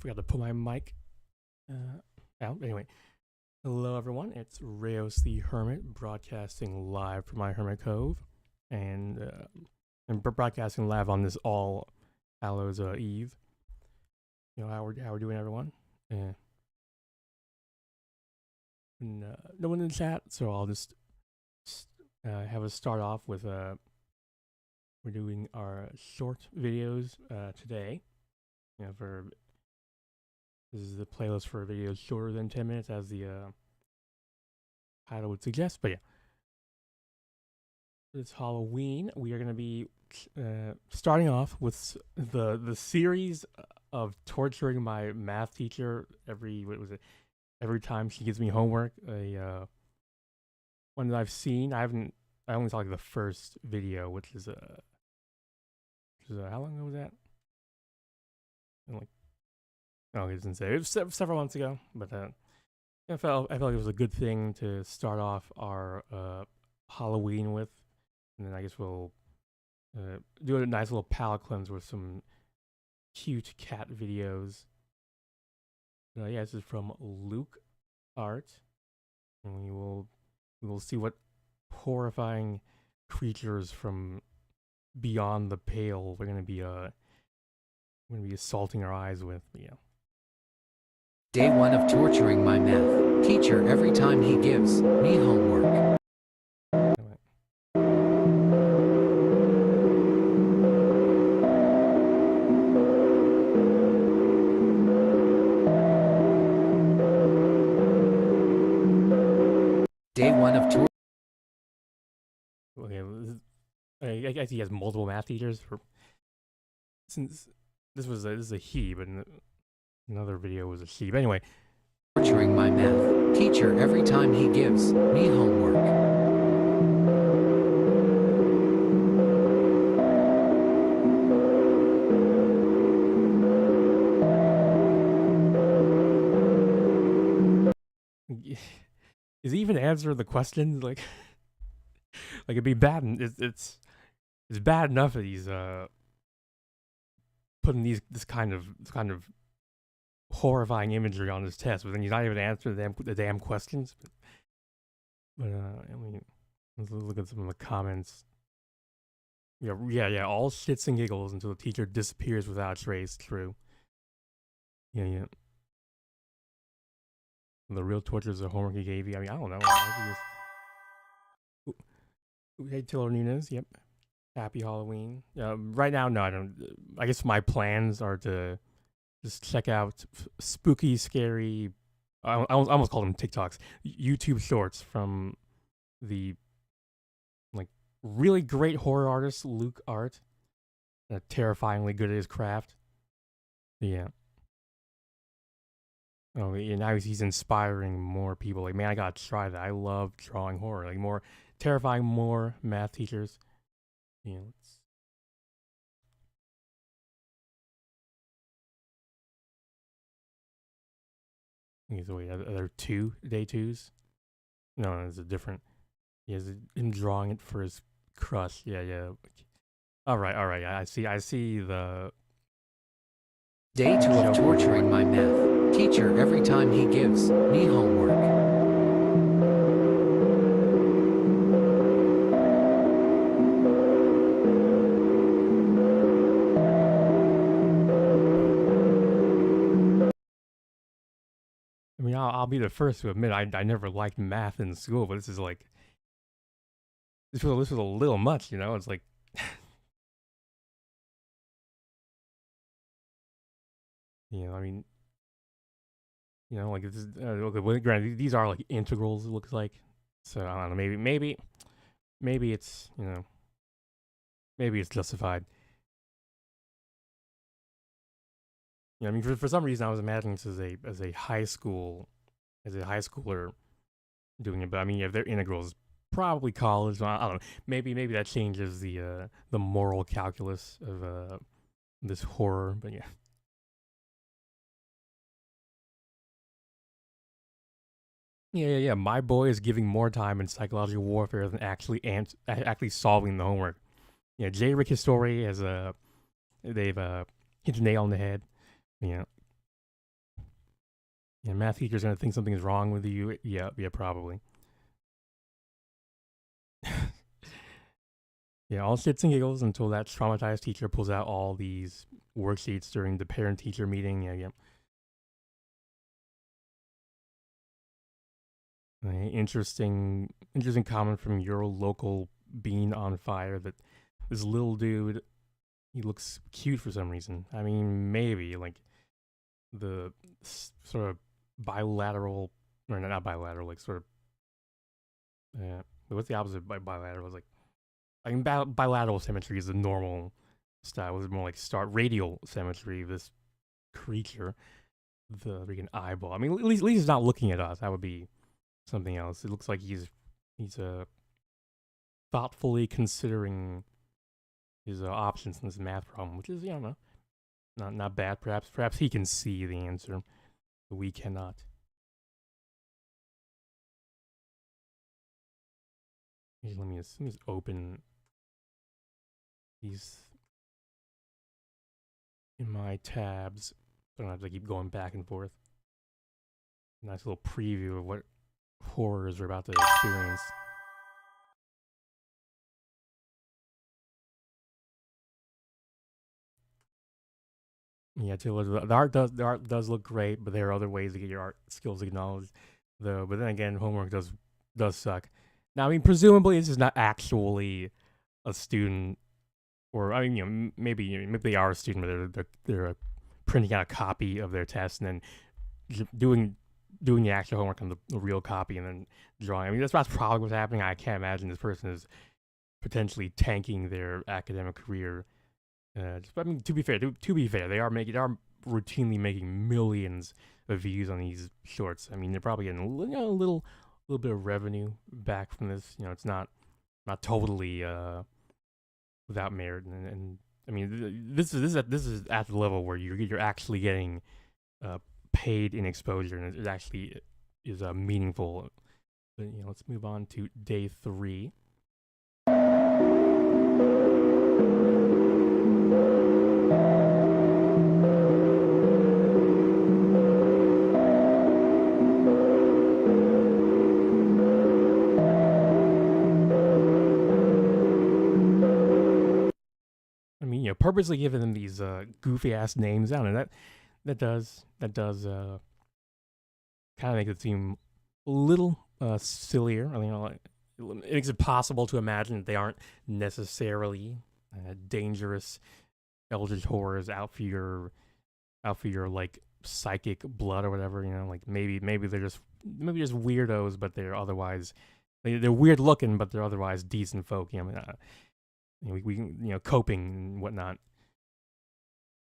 forgot to put my mic out. Anyway, hello everyone. It's Rayos the Hermit broadcasting live from my Hermit Cove, and broadcasting live on this All Hallows Eve. You know how we're doing, everyone. No one in the chat, so I'll just have us start off with we're doing our short videos today. You know, this is the playlist for videos shorter than 10 minutes, as the title would suggest. But yeah, it's Halloween. We are going to be starting off with the series of torturing my math teacher every time she gives me homework. One that I've seen. I only saw like the first video, which is how long ago was that? Oh, he doesn't say. It was several months ago, but I felt like it was a good thing to start off our Halloween with, and then I guess we'll do a nice little palate cleanse with some cute cat videos. Yeah, this is from Luke Art, and we will see what horrifying creatures from beyond the pale we're gonna be assaulting our eyes with. But yeah. Day 1 of torturing my math teacher every time he gives me homework. Day 1 of torture. Okay, I guess he has multiple math teachers. Since this is a he, but another video was a she. But anyway, Torturing my math teacher every time he gives me homework. Is he even answering the questions? Like it'd be bad. It's bad enough that he's putting this kind of horrifying imagery on his test, but then he's not even answering the damn questions. But I mean, let's look at some of the comments. Yeah. All shits and giggles until the teacher disappears without a trace. True. Yeah. The real torture is the homework he gave you. I mean, I don't know. Hey, Tiller Nunes. Yep. Happy Halloween. Right now, no, I don't. I guess my plans are to just check out spooky, scary. I almost called them TikToks. YouTube shorts from the really great horror artist Luke Art. Terrifyingly good at his craft. Yeah. Oh, and now he's inspiring more people. Like, man, I gotta try that. I love drawing horror. Like, more terrifying, more math teachers. Yeah. So wait, are there day twos? No, it's a different. He has him drawing it for his crush. Yeah. All right. I see the. Day 2 of torturing my math teacher every time he gives me homework. I mean, I'll be the first to admit I never liked math in school, but this is like this was a little much, you know. It's like. You know, I mean, you know, like this is okay. Well, granted, these are like integrals. It looks like, so I don't know. Maybe it's maybe it's justified. You know, I mean, for some reason, I was imagining this as a high schooler doing it. But I mean, if they're integrals, probably college. I don't know. Maybe that changes the moral calculus of this horror. But yeah. Yeah. My boy is giving more time in psychological warfare than actually solving the homework. Yeah, J. Rick Histori has they've hit the nail on the head. You know, Yeah, math teacher's gonna think something's wrong with you. Yeah, probably. Yeah, all shits and giggles until that traumatized teacher pulls out all these worksheets during the parent-teacher meeting. Yeah. Interesting comment from your local bean on fire that this little dude, he looks cute for some reason. I mean, maybe like the sort of bilateral, or not bilateral, like sort of. What's the opposite of bilateral? It's like, I mean, bilateral symmetry is the normal style. It's more like radial symmetry. This creature, the freaking eyeball. I mean, at least he's not looking at us. That would be something else. It looks like he's thoughtfully considering his options in this math problem, which is, you know, not bad. Perhaps he can see the answer, but we cannot. Let me just open these in my tabs. So I don't have to keep going back and forth. Nice little preview of what horrors we're about to experience. Yeah, the art does look great, but there are other ways to get your art skills acknowledged, though. But then again, homework does suck. Now, I mean, presumably this is not actually a student, or I mean, you know, maybe they are a student, but they're printing out a copy of their test and then doing the actual homework on the real copy and then drawing. I mean, that's probably what's happening. I can't imagine this person is potentially tanking their academic career. I mean, to be fair, they are routinely making millions of views on these shorts. I mean, they're probably getting a little bit of revenue back from this. You know, it's not totally without merit. And I mean, this is at the level where you're actually getting paid in exposure, and it actually is meaningful. But, you know, let's move on to day 3. I mean, you know, purposely giving them these goofy ass names. I don't know, that does kind of make it seem a little sillier. I mean, you know, like, it makes it possible to imagine that they aren't necessarily dangerous eldritch horrors out for your like psychic blood or whatever. You know, like maybe they're just weirdos, but they're otherwise they're weird looking, but they're otherwise decent folk. You know, we can, you know, coping and whatnot.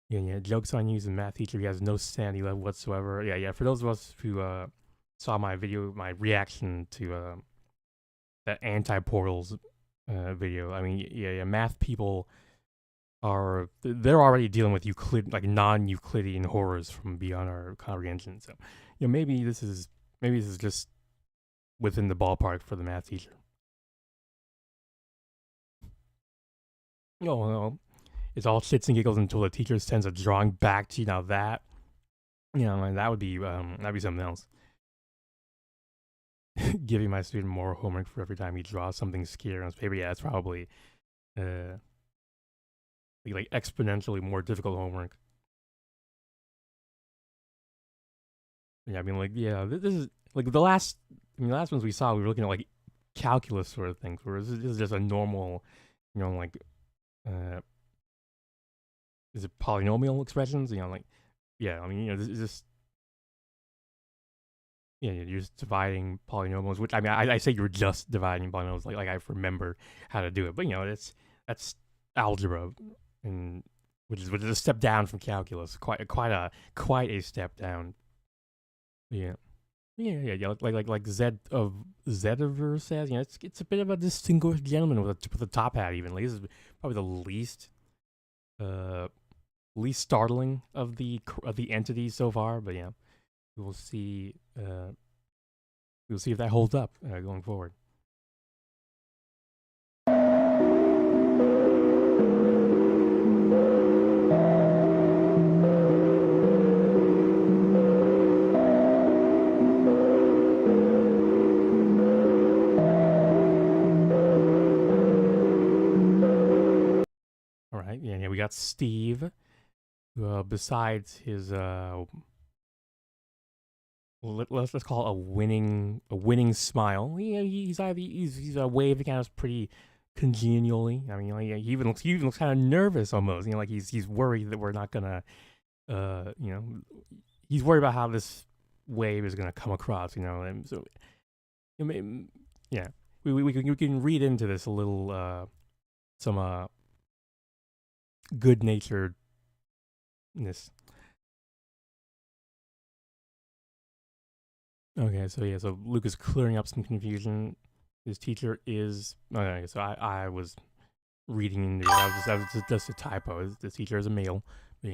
Yeah. Jokes on you, as a math teacher. He has no sanity level whatsoever. Yeah. For those of us who saw my reaction to that anti-portals video. I mean, yeah, math people they're already dealing with non-Euclidean horrors from beyond our comprehension. So, you know, maybe this is just within the ballpark for the math teacher. No, it's all shits and giggles until the teacher sends a drawing back to you. Now that, you know, that would be something else. Giving my student more homework for every time he draws something scary on his paper. Yeah, it's probably like exponentially more difficult homework. Yeah, I mean, like, yeah, this is like the last ones we saw. We were looking at like calculus sort of things, where this is just a normal, you know, like, is it polynomial expressions? You know, like, yeah, I mean, you know, this is just, yeah, you're just dividing polynomials. Which, I mean, I say you're just dividing polynomials, like I remember how to do it, but you know, that's algebra, and which is a step down from calculus. Quite a step down. Yeah. Like Zediver says, you know, it's a bit of a distinguished gentleman with a top hat. Even, like, this is probably the least startling of the entities so far. But yeah, we'll see. We'll see if that holds up going forward. got Steve, who, besides his let's call it a winning smile. He's waving at us pretty congenially. I mean, he even looks kind of nervous almost. Like he's worried that we're not gonna, he's worried about how this wave is gonna come across. And so, yeah, we can read into this a little some good naturedness. Okay, so Luke is clearing up some confusion. His teacher is okay. So I was reading into that was just a typo. The teacher is a male. But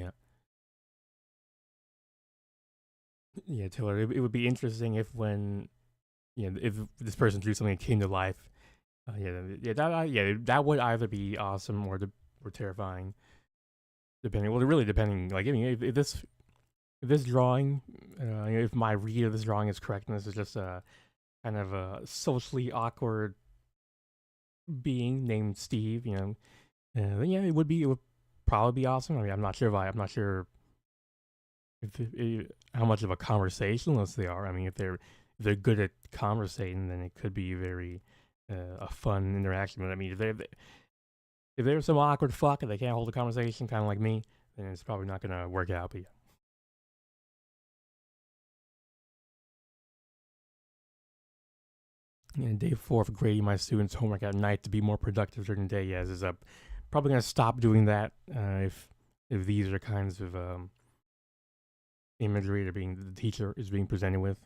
yeah, Taylor. It would be interesting if if this person drew something that came to life. That would either be awesome or terrifying, depending. Well, really depending. Like, I mean, if this drawing, if my read of this drawing is correct, and this is just a kind of a socially awkward being named Steve, then it would probably be awesome. I mean, I'm not sure if how much of a conversationalist they are. I mean, if they're good at conversating, then it could be very a fun interaction. But I mean, if they're some awkward fuck and they can't hold a conversation, kind of like me, then it's probably not gonna work out. But yeah. And day 4 of grading my students' homework at night to be more productive during the day. Yes, is probably gonna stop doing that if these are kinds of imagery the teacher is being presented with.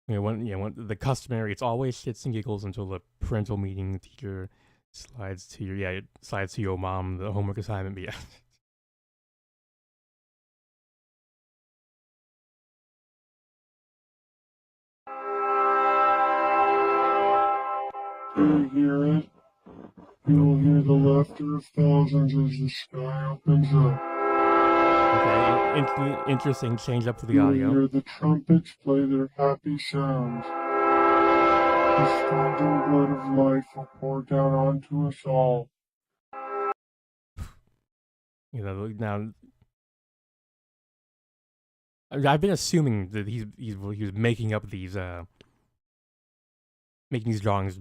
When the customary, it's always shits and giggles until the parental meeting. The teacher slides to your mom the homework assignment. But yeah. Do you hear it? You will hear the laughter of thousands as the sky opens up. Okay, interesting change up for the you audio. You will hear the trumpets play their happy sounds. The streaming blood of life will pour down onto us all. Now I've been assuming that he was making up these making these drawings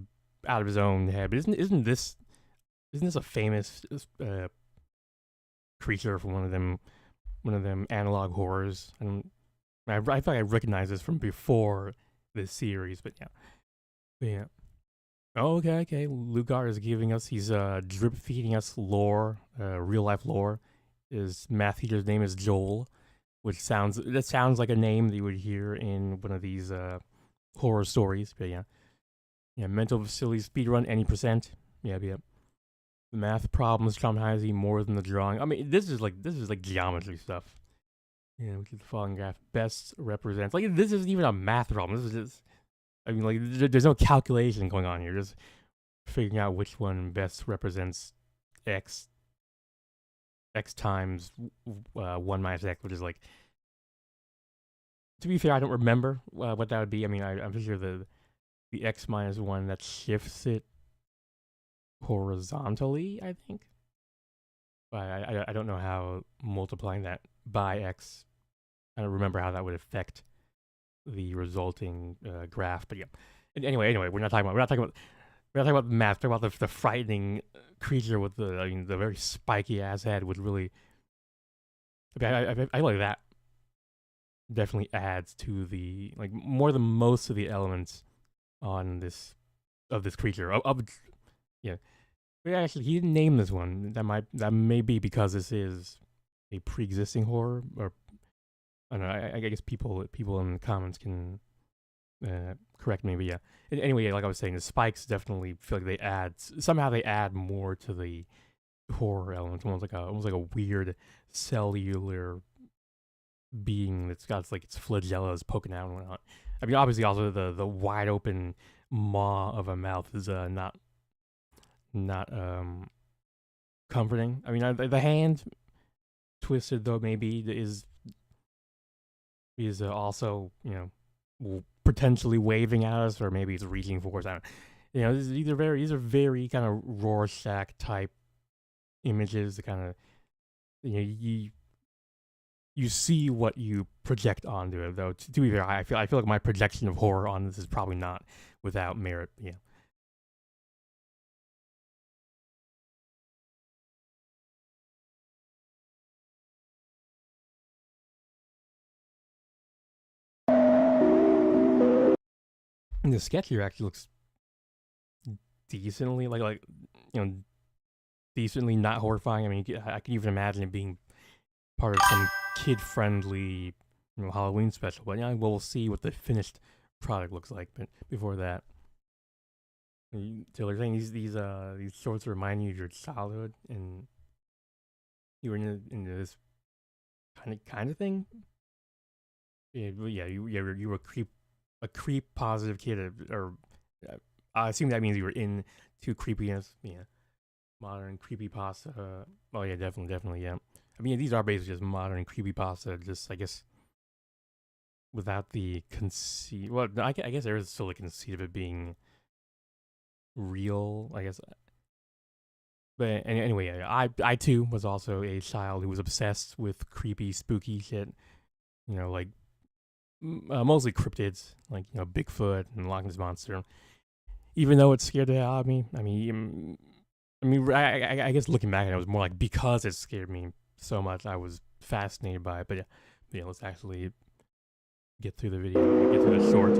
out of his own head. But isn't this a famous creature from one of them analog horrors? And I feel like I recognize this from before this series. But yeah. Oh, okay. Lugar is giving us, he's drip feeding us lore, real life lore. His math teacher's name is Joel, which sounds like a name that you would hear in one of these horror stories. But yeah, mental facility speedrun any %. Yeah. The math problems traumatize you more than the drawing. I mean, this is like geometry stuff. Which is the following graph best represents. Like, this isn't even a math problem. This is just, I mean, like, there's no calculation going on here. Just figuring out which one best represents x times 1 minus x, which is like, to be fair, I don't remember what that would be. I mean, I'm pretty sure the x minus 1 that shifts it horizontally, I think. But I don't know how multiplying that by x, I don't remember how that would affect the resulting graph. But yeah. And anyway, we're not talking about the math. We're talking about the frightening creature with the very spiky ass head, which really, I like that. Definitely adds to the, like, more than most of the elements on this creature. Yeah. But actually, he didn't name this one. That may be because this is a pre-existing horror, or I don't know. I guess people in the comments can correct me. But yeah. Anyway, like I was saying, the spikes definitely feel like they add more to the horror element. Almost like a weird cellular being that's got its flagellas poking out and whatnot. I mean, obviously, also the wide open maw of a mouth is not comforting. I mean, the hand twisted though maybe is also potentially waving at us, or maybe it's reaching for us. You know, these are very kind of Rorschach type images. The kind of, you know, you see what you project onto it. Though to be fair, I feel like my projection of horror on this is probably not without merit. Yeah. And the sketch here actually looks decently like you know, decently not horrifying. I mean, I can even imagine it being part of some kid-friendly, you know, Halloween special. But yeah, we'll see what the finished product looks like. But before that, Taylor, saying these shorts remind you of your childhood, and you were into this kind of thing. Yeah, you were a creep positive kid, or I assume that means you were into creepiness. Yeah, modern creepypasta. Oh yeah, definitely. Yeah, I mean these are basically just modern creepypasta. Just I guess without the conceit. Well, I guess there is still a conceit of it being real. I guess. But anyway, I too was also a child who was obsessed with creepy, spooky shit. You know, like mostly cryptids, like, you know, Bigfoot and Loch Ness Monster. Even though it scared the hell out of me, I guess looking back, it was more like because it scared me so much, I was fascinated by it. But yeah, let's actually get through the video, get through the short.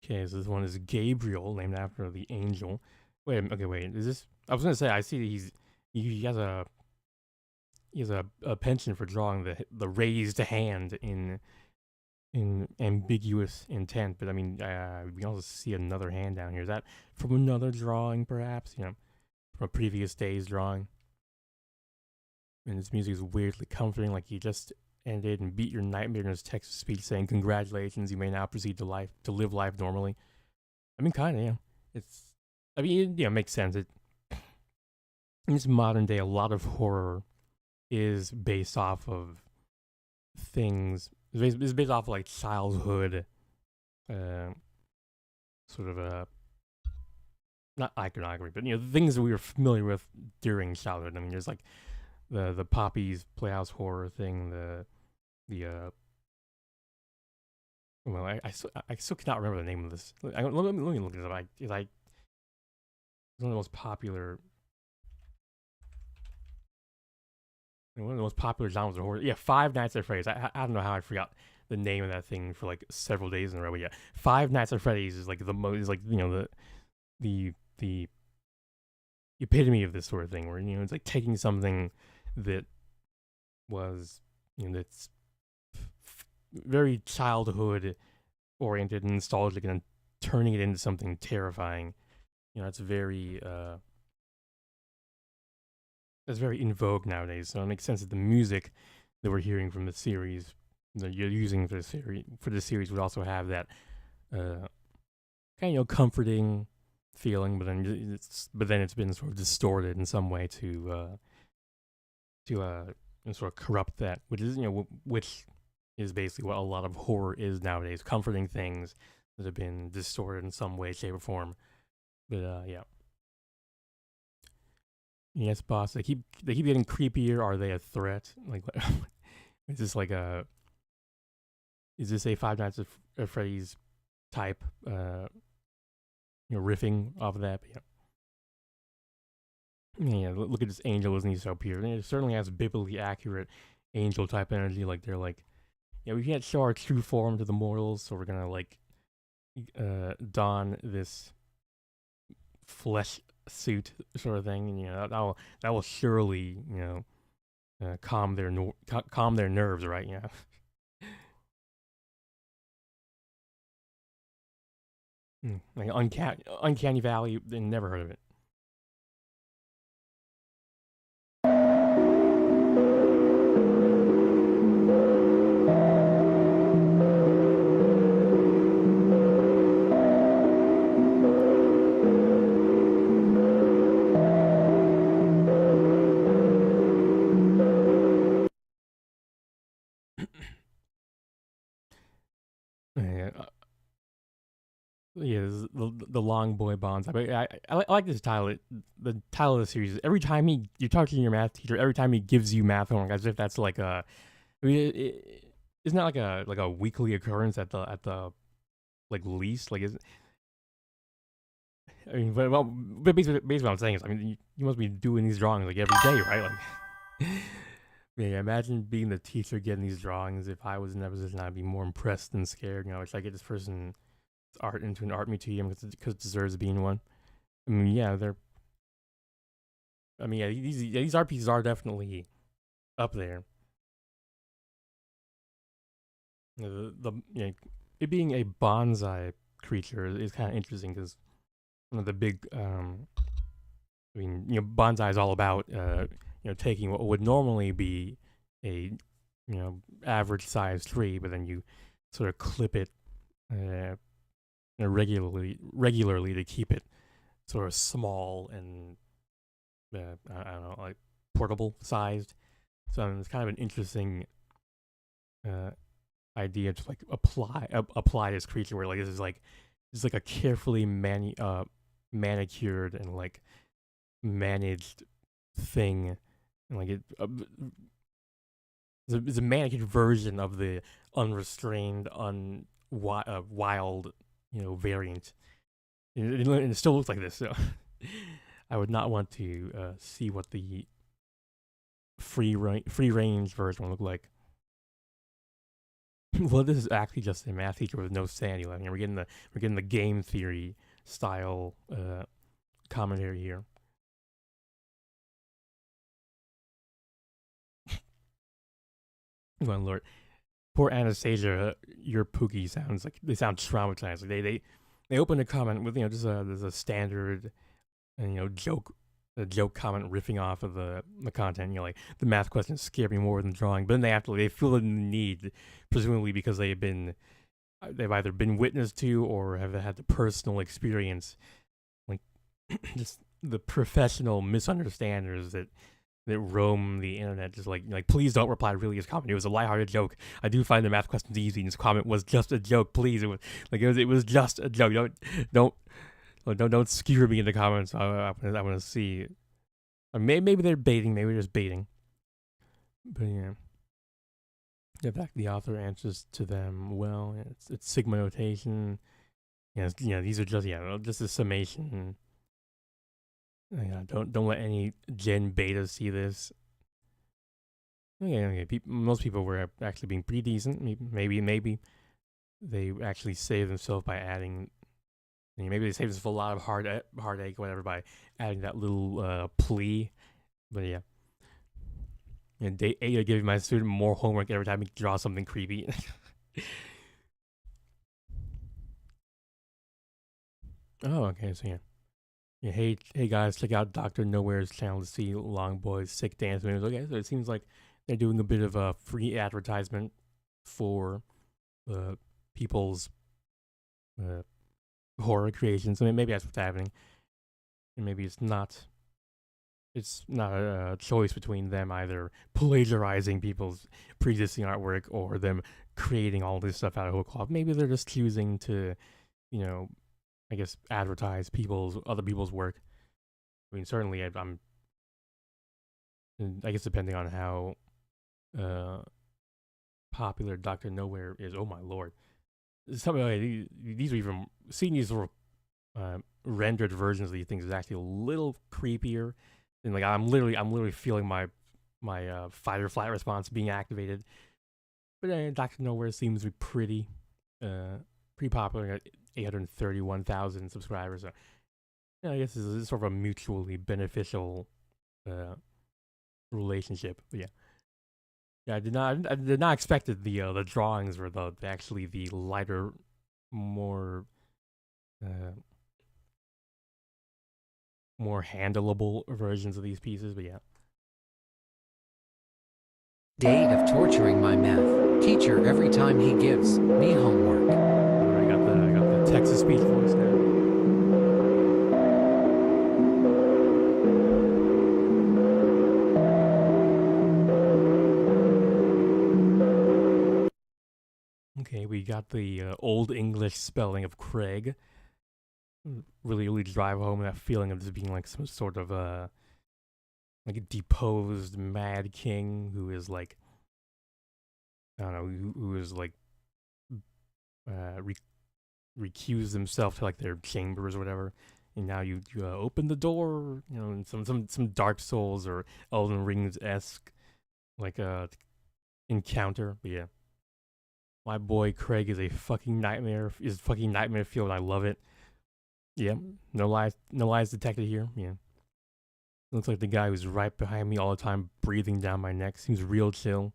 Okay, so this one is Gabriel, named after the angel. Wait, is this? I was gonna say I see he has a penchant for drawing the raised hand in ambiguous intent, but I mean we can also see another hand down here. Is that from another drawing, perhaps? You know, from a previous day's drawing. And this music is weirdly comforting, like he just ended and beat your nightmare in his text speech saying, "Congratulations, you may now proceed to live life normally." I mean, kind of, yeah. It makes sense. In this modern day, a lot of horror is based off of things. It's based off of, like, childhood, sort of not iconography, but, you know, things that we were familiar with during childhood. I mean, there's like the Poppy's Playhouse horror thing, well, I still cannot remember the name of this. Let me look it up. It's one of the most popular. One of the most popular genres of horror. Yeah, Five Nights at Freddy's. I don't know how I forgot the name of that thing for like several days in a row. But yeah, Five Nights at Freddy's is like the most. Is like, you know, the epitome of this sort of thing, where, you know, it's like taking something that was, you know, that's very childhood oriented and nostalgic, and then turning it into something terrifying. You know, it's very in vogue nowadays. So it makes sense that the music that we're hearing from the series that you're using for the series would also have that kind of, you know, comforting feeling, but then it's been sort of distorted in some way to sort of corrupt that, which is basically what a lot of horror is nowadays, comforting things that have been distorted in some way, shape, or form. But yeah. Yes, boss. They keep getting creepier. Are they a threat? Like, is this like is this a Five Nights at Freddy's type? You know, riffing off of that. But yeah, look at this angel, isn't he so pure? It certainly has biblically accurate angel type energy. Like, they're like, yeah, we can't show our true form to the mortals, so we're gonna like don this flesh suit sort of thing, and, you know, that will surely, you know, calm their nerves, right? You know. Like Uncanny Valley, never heard of it. yeah, this is the long boy bonds. I like this title. The title of the series is every time you talk to your math teacher, every time he gives you math homework, as if that's like a. I mean, isn't that like a weekly occurrence at the like least? Like is I mean, but basically what I'm saying is, I mean, you must be doing these drawings like every day, right? Like, yeah, imagine being the teacher getting these drawings. If I was in that position, I'd be more impressed than scared. You know, should I get this person's art into an art museum because it deserves being one? I mean, yeah, they're. I mean, yeah, these art pieces are definitely up there. It being a bonsai creature is kind of interesting because one of the big I mean, bonsai is all about taking what would normally be a average sized tree, but then you sort of clip it regularly to keep it sort of small and I don't know, like portable sized. So it's kind of an interesting idea to like apply this creature where like this is like a carefully manicured and like managed thing, and like it's a manicured version of the unrestrained, wild, variant. And it still looks like this. So I would not want to see what the free range version would look like. Well, this is actually just a math teacher with no sanity. I mean, we're getting the game theory style commentary here. Oh Lord, poor Anastasia. Your Pookie sounds like they sound traumatized. Like they open a comment with just there's a standard joke comment riffing off of the content. Like the math questions scare me more than drawing, but then they feel the need, presumably because they've either been witness to or have had the personal experience, like just the professional misunderstanders that roam the internet, just like please don't reply really his comment. It was a lighthearted joke. I do find the math questions easy, and his comment was just a joke. Please, it was just a joke. Don't skewer me in the comments. I want to see. Maybe they're baiting. Maybe they're just baiting. But yeah. In fact, the author answers to them well. It's Sigma notation. These are just a summation. Don't let any Gen Beta see this. Most people were actually being pretty decent. Maybe they actually saved themselves by adding. Maybe they saved themselves a lot of heartache, whatever, by adding that little plea. But yeah. Day 8, I give my student more homework every time he draws something creepy. Oh, okay, so yeah. Yeah, hey guys, check out Dr. Nowhere's channel to see Long Boy's sick dance moves. Okay, so it seems like they're doing a bit of a free advertisement for people's horror creations. I mean, maybe that's what's happening, and maybe it's not a choice between them either plagiarizing people's pre-existing artwork or them creating all this stuff out of whole cloth. Maybe they're just choosing to, I guess, advertise other people's work. I mean, certainly, I guess depending on how popular Dr. Nowhere is. Oh my lord! These are even seeing these sort of rendered versions of these things is actually a little creepier. And like I'm literally feeling my fight or flight response being activated. But Dr. Nowhere seems to be pretty popular. 831,000 subscribers. So I guess this is sort of a mutually beneficial relationship. But yeah, I did not expect that the drawings were actually the lighter, more handleable versions of these pieces. But yeah. Day of torturing my math teacher every time he gives me homework. I got the Texas speech voice now. Okay, we got the Old English spelling of Craig. really drive home that feeling of just being like some sort of like a deposed mad king who is like, I don't know, who is like recused himself to like their chambers or whatever, and now you open the door, in some Dark Souls or Elden Rings esque like encounter. But yeah, my boy Craig is a fucking nightmare. Is fucking nightmare fuel, and I love it. Yeah, no lies detected here. Yeah, looks like the guy who's right behind me all the time, breathing down my neck. Seems real chill.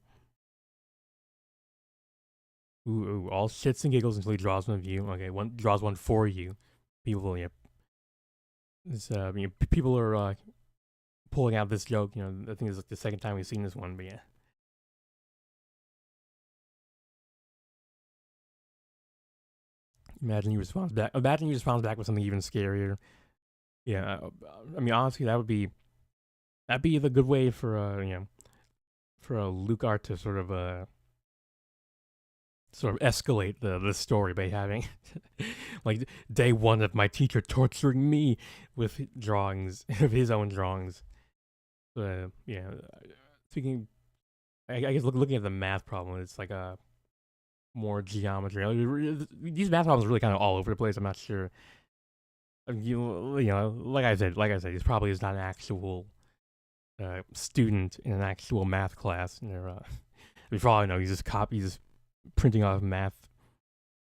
Ooh, all shits and giggles until he draws one of you. Okay, draws one for you. People, yeah. People are pulling out this joke. I think it's like the second time we've seen this one, but yeah. Imagine he responds back. Imagine he responds back with something even scarier. Yeah, I mean, honestly, that'd be the good way for for a Luke Art to sort of escalate the story by having like day one of my teacher torturing me with drawings of his own drawings. Yeah, speaking, I guess looking at the math problem, it's like a more geometry. These math problems are really kind of all over the place. I'm not sure. Like I said, he probably is not an actual student in an actual math class. We probably know he's just printing off math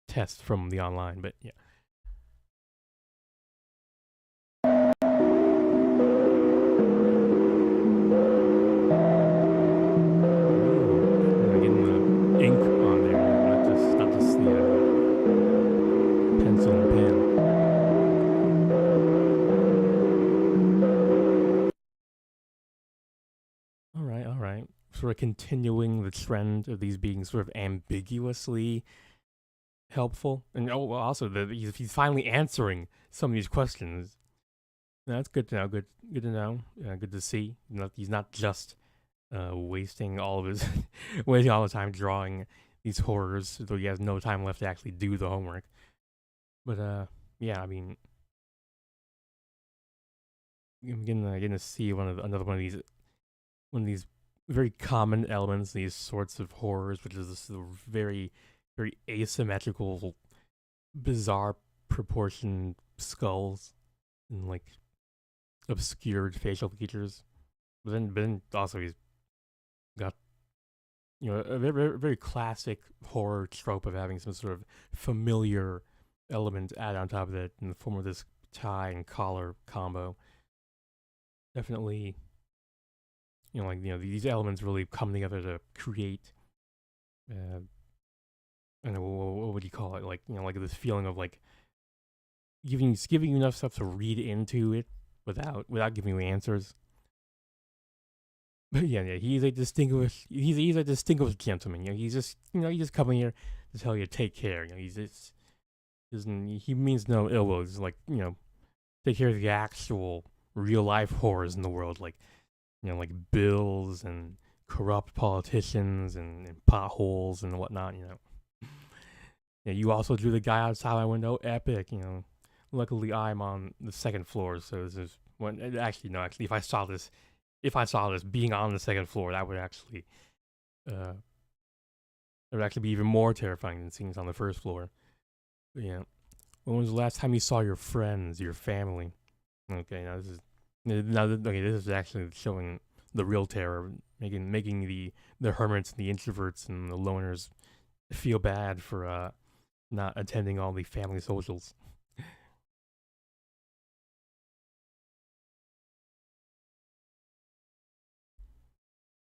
tests from the online. But yeah. Getting the ink on there, not just the pencil and pen. All right. Sort of continuing the trend of these being sort of ambiguously helpful, and also he's finally answering some of these questions. That's good to know. Good to know. Good to see. He's not just wasting all of his wasting all the time drawing these horrors, though he has no time left to actually do the homework. But yeah, I mean, I'm gonna see another one of these very common elements, these sorts of horrors, which is this very, very asymmetrical, bizarre proportioned skulls and like obscured facial features. But then also he's got a very, very classic horror trope of having some sort of familiar element add on top of it in the form of this tie and collar combo. Definitely, these elements really come together to create. I don't know, what would you call it? Like like this feeling of like giving you enough stuff to read into it without giving you answers. But yeah, he's a distinguished gentleman. He's just coming here to tell you to take care. He means no ill will. He's like take care of the actual real life horrors in the world, like like bills and corrupt politicians and potholes and whatnot. Yeah, you also drew the guy outside my window. Epic. Luckily I'm on the second floor, so this is when actually if I saw this being on the second floor, that would actually be even more terrifying than seeing it on the first floor. But yeah. When was the last time you saw your friends, your family? Okay, this is actually showing the real terror, making the hermits and the introverts and the loners feel bad for not attending all the family socials.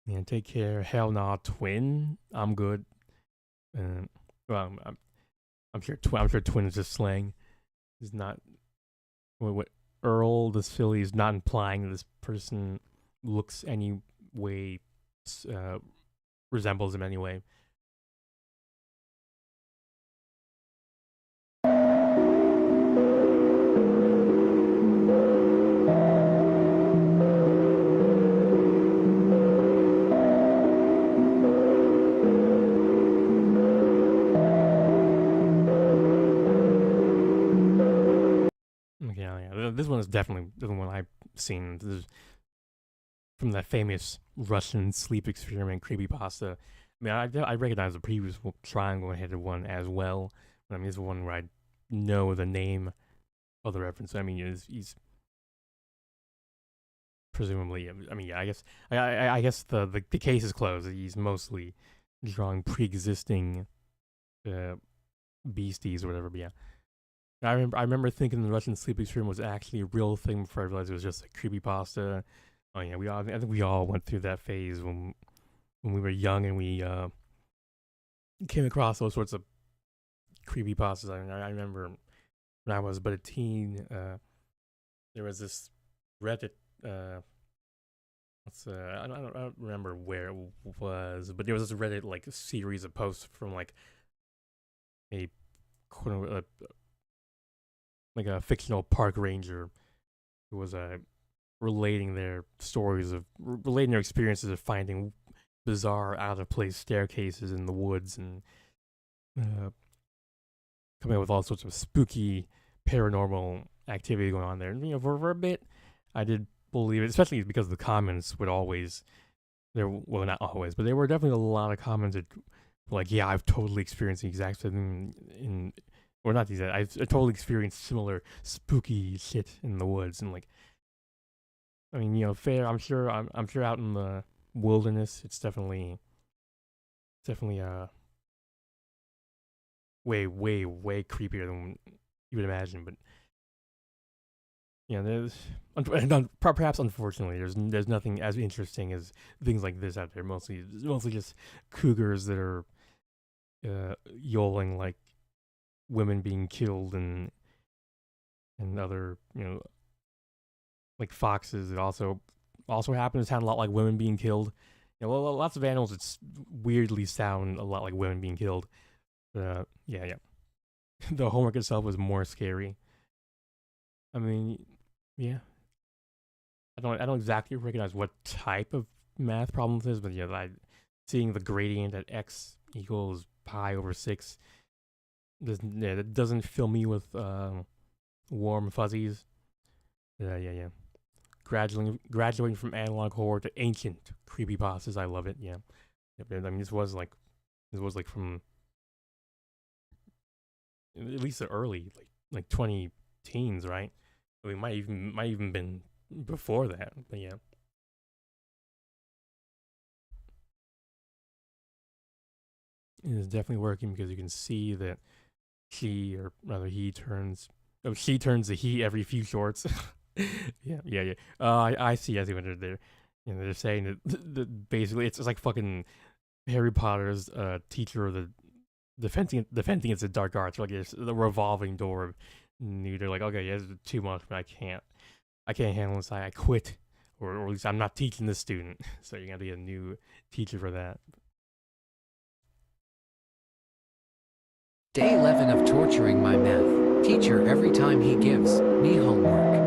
Yeah, take care. Hell nah, twin. I'm good. Well, I'm sure twin is just slang. Is not what Earl this Philly is not implying that this person looks any way resembles him anyway. this one is definitely the one I've seen. This is from that famous Russian sleep experiment creepypasta. I mean, I recognize the previous triangle-headed one as well. But I mean, this is one where I know the name of the reference. I mean, he's presumably. I mean, yeah. I guess the case is closed. He's mostly drawing pre-existing beasties or whatever. But yeah, I remember thinking the Russian sleep experiment was actually a real thing before I realized it was just a creepypasta. Oh yeah, I think we all went through that phase when we were young and we came across those sorts of creepypastas. I mean, I remember when I was but a teen, there was this Reddit. I don't remember where it was, but there was this Reddit like series of posts from like a like a fictional park ranger who was relating their experiences of finding bizarre, out of place staircases in the woods and coming up with all sorts of spooky paranormal activity going on there. And for a bit, I did believe it, especially because the comments would always well, not always, but there were definitely a lot of comments that were like, yeah, I've totally experienced the exact same or not the exact, I've totally experienced similar spooky shit in the woods. And like, I mean, fair. I'm sure out in the wilderness, it's definitely way creepier than you would imagine. But there's perhaps unfortunately there's nothing as interesting as things like this out there. Mostly just cougars that are yowling like women being killed and other like foxes that also happen to sound a lot like women being killed. Lots of animals that weirdly sound a lot like women being killed. Yeah. The homework itself was more scary. I mean, yeah. I don't exactly recognize what type of math problem this is, but seeing the gradient at x equals pi over 6 that doesn't fill me with warm fuzzies. Yeah. Graduating from analog horror to ancient creepypastas. I love it. Yeah. I mean, this was like from at least the early like 20 teens, right? I mean, might even been before that, but yeah. It is definitely working because you can see that she turns the he every few shorts. Yeah. I see what they're there. They're saying that basically it's like fucking Harry Potter's teacher of the defending against the dark arts, like it's the revolving door. They're like, okay, yeah, this is too much, but I can't handle this. I quit, or at least I'm not teaching this student. So you're gonna be a new teacher for that. Day 11 of torturing my math teacher every time he gives me homework.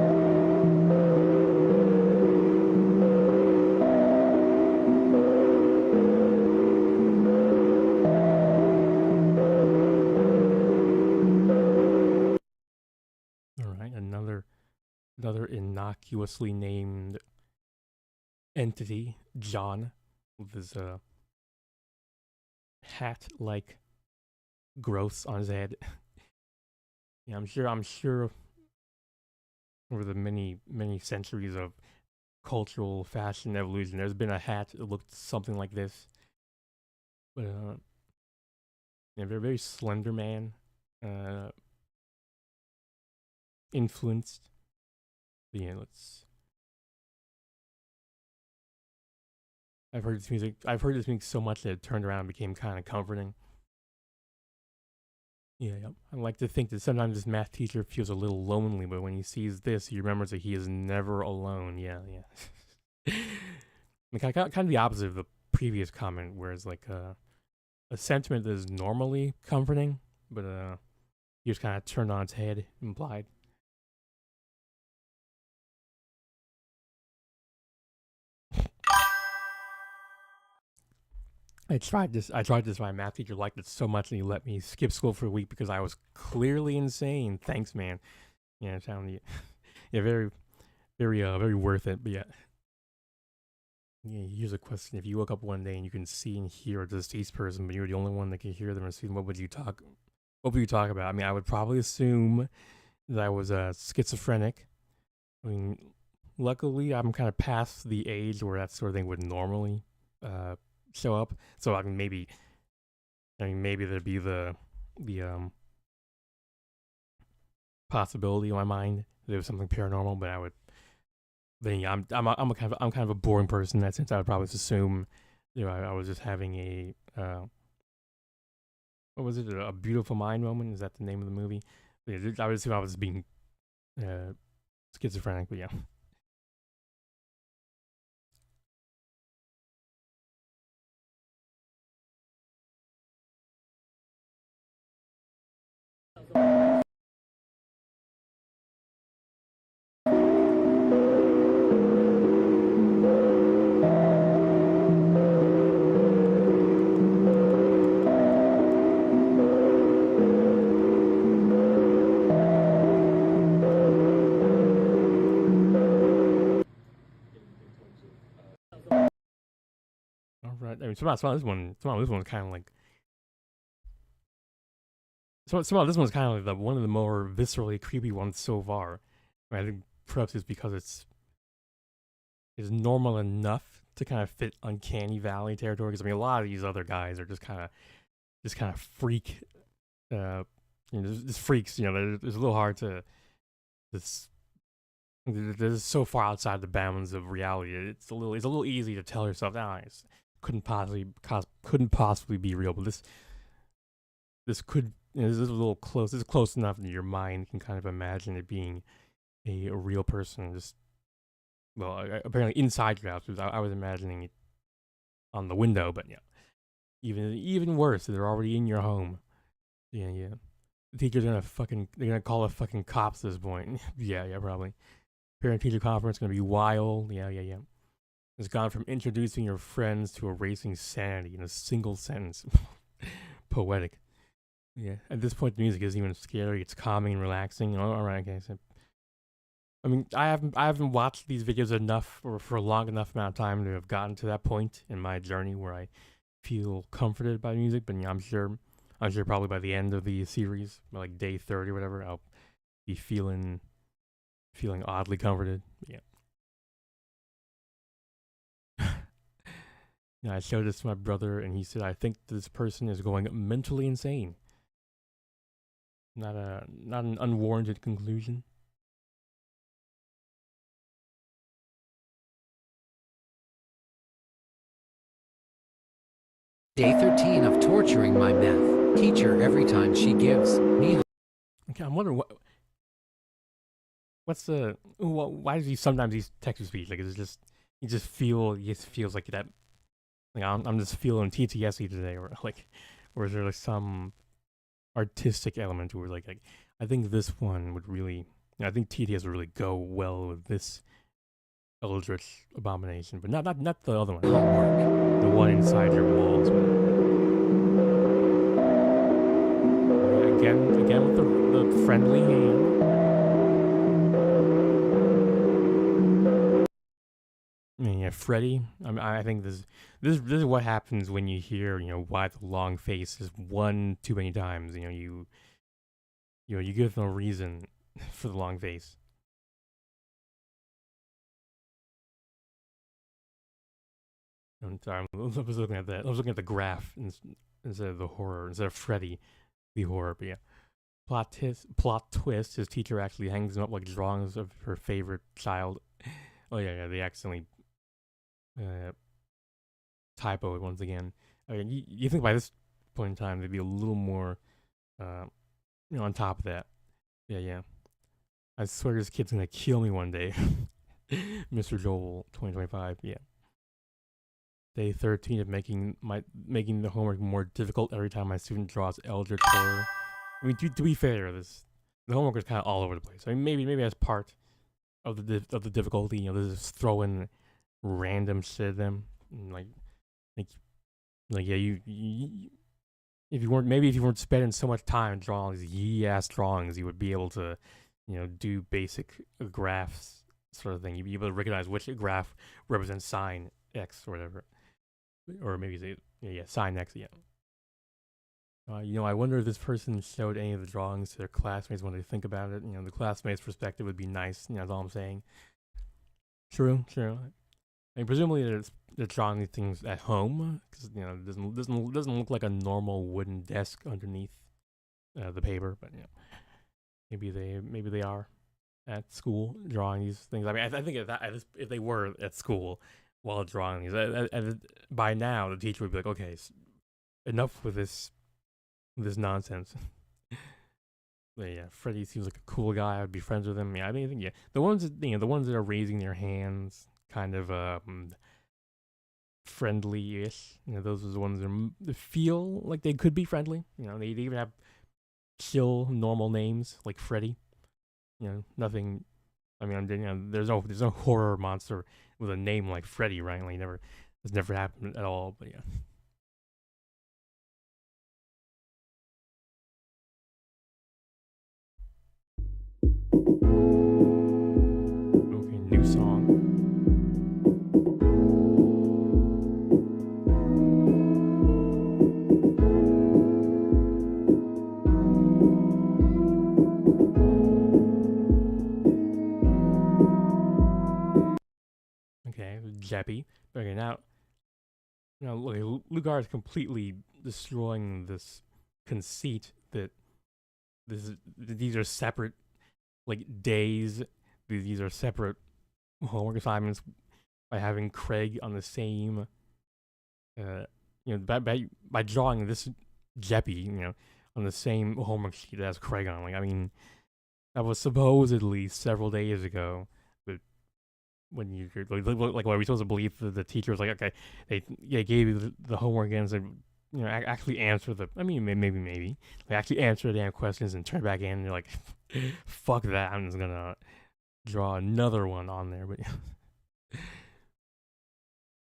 Another innocuously named entity, John, with his hat-like growths on his head. Yeah, I'm sure over the many centuries of cultural fashion evolution, there's been a hat that looked something like this. But very slender man, influenced. Yeah, I've heard this music so much that it turned around and became kind of comforting. Yeah. I like to think that sometimes this math teacher feels a little lonely, but when he sees this, he remembers that he is never alone. Yeah. Kind of the opposite of the previous comment, where it's like a sentiment that is normally comforting, but he just kind of turned on its head, implied. I tried this. My math teacher liked it so much, and he let me skip school for a week because I was clearly insane. Thanks, man. Yeah, I'm telling you. yeah, very worth it. But yeah. Yeah, here's a question. If you woke up one day and you can see and hear a deceased person, but you're the only one that can hear them or see them, what would you talk about? I mean, I would probably assume that I was schizophrenic. I mean, luckily, I'm kind of past the age where that sort of thing would normally show up. So maybe there'd be the possibility in my mind that there was something paranormal, but I would. Then yeah, I'm kind of a boring person in that sense. I would probably just assume, I was just having a what was it? A Beautiful Mind moment? Is that the name of the movie? Yeah, I would assume I was being schizophrenic, but yeah. All right. I mean, somehow this one's kind of like. Somehow this one's kind of like one of the more viscerally creepy ones so far. I think perhaps it's because it's normal enough to kind of fit uncanny valley territory. Because I mean, a lot of these other guys are just kind of freak, just freaks. It's a little hard to this. This is so far outside the bounds of reality. It's a little easy to tell yourself, it couldn't possibly be real. But this could. This is a little close. This is close enough that your mind can kind of imagine it being a real person. Just apparently inside your house. Because I was imagining it on the window, but yeah, even worse. They're already in your home. Yeah. The teacher's they're gonna call the fucking cops at this point. yeah, probably. Parent teacher conference gonna be wild. Yeah. It's gone from introducing your friends to erasing sanity in a single sentence. Poetic. Yeah, at this point, the music isn't even scary. It's calming and relaxing. All right, okay. So, I mean, I haven't watched these videos enough or for a long enough amount of time to have gotten to that point in my journey where I feel comforted by music. But I'm sure probably by the end of the series, like day 30 or whatever, I'll be feeling oddly comforted. Yeah. I showed this to my brother, and he said, "I think this person is going mentally insane." Not an unwarranted conclusion. Day 13 of torturing my math teacher every time she gives me. Okay, I'm wondering why does he sometimes use text to speech? Like, is it just he just feels like that. Like I'm just feeling TTSy today, or is there like some artistic element to it? Like I think this one would really, I think TTS would really go well with this eldritch abomination, but not the other one. Homework. The one inside your walls. Again with the friendly hand. I mean, yeah, Freddy. I think this is what happens when you hear, why the long face is one too many times. You give no reason for the long face. I'm sorry, I was looking at that. I was looking at the graph instead of the horror, instead of Freddy, the horror. But yeah, plot twist. His teacher actually hangs him up like drawings of her favorite child. Oh yeah, they accidentally typo it once again. I mean, you think by this point in time they'd be a little more, on top of that. Yeah. I swear this kid's gonna kill me one day. Mr. Joel 2025. Yeah. Day 13 of making the homework more difficult every time my student draws eldritch horror. I mean, to be fair, the homework is kind of all over the place. I mean, maybe as part of the difficulty, they just throw in random shit at them, like yeah, you if you weren't spending so much time drawing these yee ass drawings, you would be able to do basic graphs sort of thing. You'd be able to recognize which graph represents sign X or whatever, or maybe say sign X. Yeah. I wonder if this person showed any of the drawings to their classmates when they think about it. The classmates' perspective would be nice. That's all I'm saying. True. I mean, presumably they're drawing these things at home because it doesn't look like a normal wooden desk underneath the paper. But maybe they are at school drawing these things. I mean, I think if they were at school while drawing these, by now the teacher would be like, okay, enough with this nonsense. But yeah, Freddy seems like a cool guy. I'd be friends with him. Yeah, I think the ones that are raising their hands, kind of friendly-ish. Those are the ones that feel like they could be friendly. They even have chill, normal names like Freddy. Nothing. I mean, there's no horror monster with a name like Freddy, right? Like it's never happened at all. But yeah. Okay, new song. Okay, Jeppy. Okay, now, look, Lugar is completely destroying this conceit that these are separate, like, days. These are separate homework assignments by having Craig on the same, by drawing this Jeppy, on the same homework sheet as Craig on. Like, I mean, that was supposedly several days ago. When you like, what are we supposed to believe? The teacher was like, okay, they gave you the homework and said, actually answer the. I mean, maybe they actually answer the damn questions and turn back in. And you're like, fuck that. I'm just gonna draw another one on there. But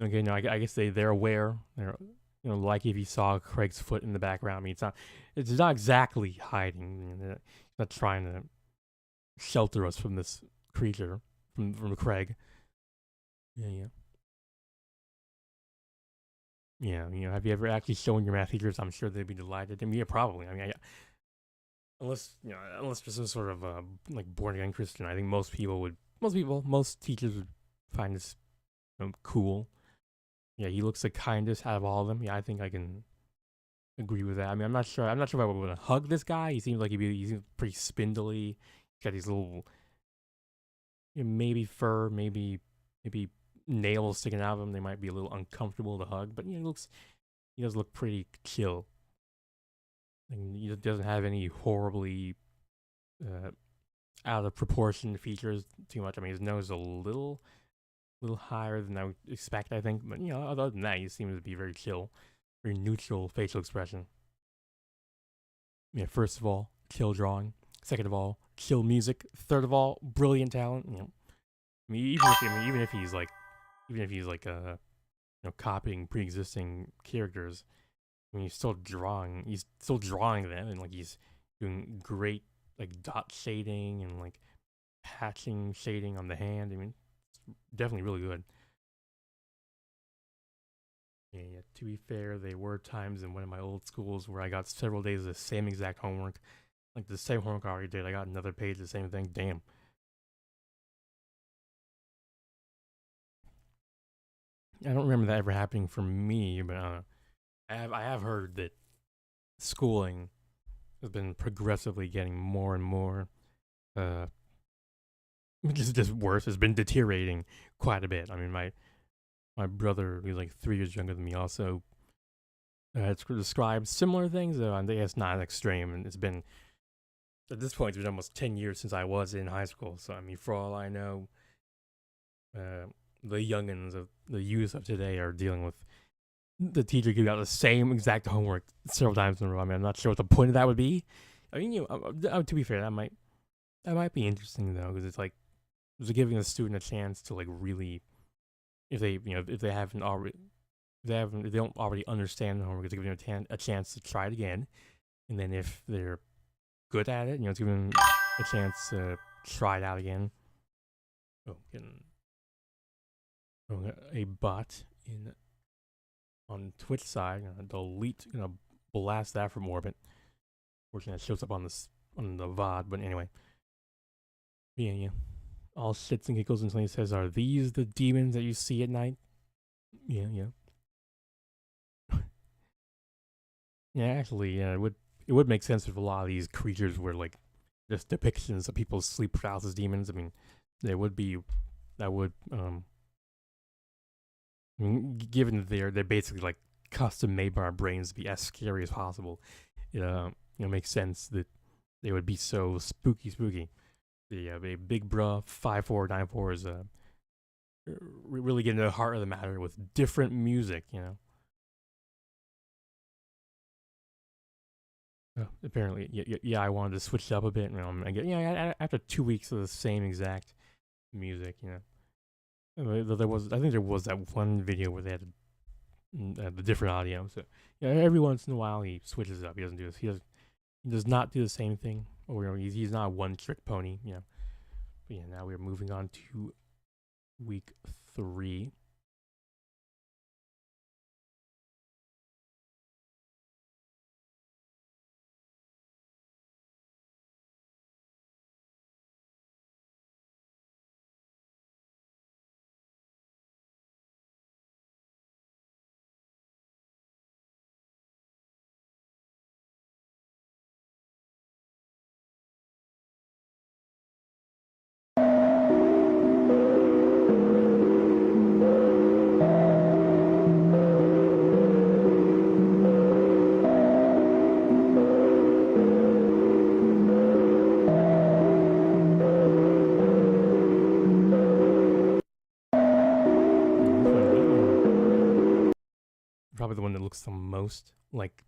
okay, no, I guess they're aware. They're like if you saw Craig's foot in the background. I mean, it's not exactly hiding. It's not trying to shelter us from this creature from Craig. Yeah. Have you ever actually shown your math teachers? I'm sure they'd be delighted. I mean, yeah, probably. I mean, unless there's some sort of like born again Christian, I think most teachers would find this cool. Yeah, he looks the kindest out of all of them. Yeah, I think I can agree with that. I mean, I'm not sure if I would hug this guy. He seems like he seems pretty spindly. He's got these little maybe fur, maybe nails sticking out of him. They might be a little uncomfortable to hug, but he does look pretty chill. And he doesn't have any horribly out of proportion features too much. I mean, his nose is a little higher than I would expect, I think. But other than that, he seems to be very chill, very neutral facial expression. Yeah, first of all, chill drawing. Second of all, chill music. Third of all, brilliant talent. I mean, even if he's like copying pre-existing characters, I mean, he's still drawing them, and like he's doing great like dot shading and like patching shading on the hand. I mean, it's definitely really good. Yeah. To be fair, there were times in one of my old schools where I got several days of the same exact homework, like the same homework I already did. I got another page of the same thing. Damn. I don't remember that ever happening for me, but I have heard that schooling has been progressively getting more and more just worse. It's been deteriorating quite a bit. I mean, my brother, who's like 3 years younger than me, also has described similar things. Though I think it's not extreme, and it's been at this point it's been almost 10 years since I was in high school. So I mean, for all I know, the youngins of the youth of today are dealing with the teacher giving out the same exact homework several times in a row. I mean, I'm not sure what the point of that would be. I mean, to be fair, that might be interesting though, because it's like giving the student a chance to like really, if they don't already understand the homework, it's giving them a chance to try it again, and then if they're good at it, it's giving them a chance to try it out again. Oh, getting a bot on Twitch side. Delete, blast that from orbit. Fortunately, it shows up on the VOD. But anyway, yeah. All shits and giggles until he says, "Are these the demons that you see at night?" Yeah. Yeah, actually, yeah, it would make sense if a lot of these creatures were like just depictions of people's sleep paralysis demons. I mean, they would be that would I mean, given that they're basically like custom made by our brains to be as scary as possible, it makes sense that they would be so spooky. The Big Bruh 5494 is really getting to the heart of the matter with different music, apparently, yeah, I wanted to switch it up a bit. After 2 weeks of the same exact music, I think there was that one video where they had the different audio. So every once in a while he switches it up. He doesn't do this. He does not do the same thing. Or he's not a one trick pony. But yeah, now we're moving on to week 3. Probably the one that looks the most like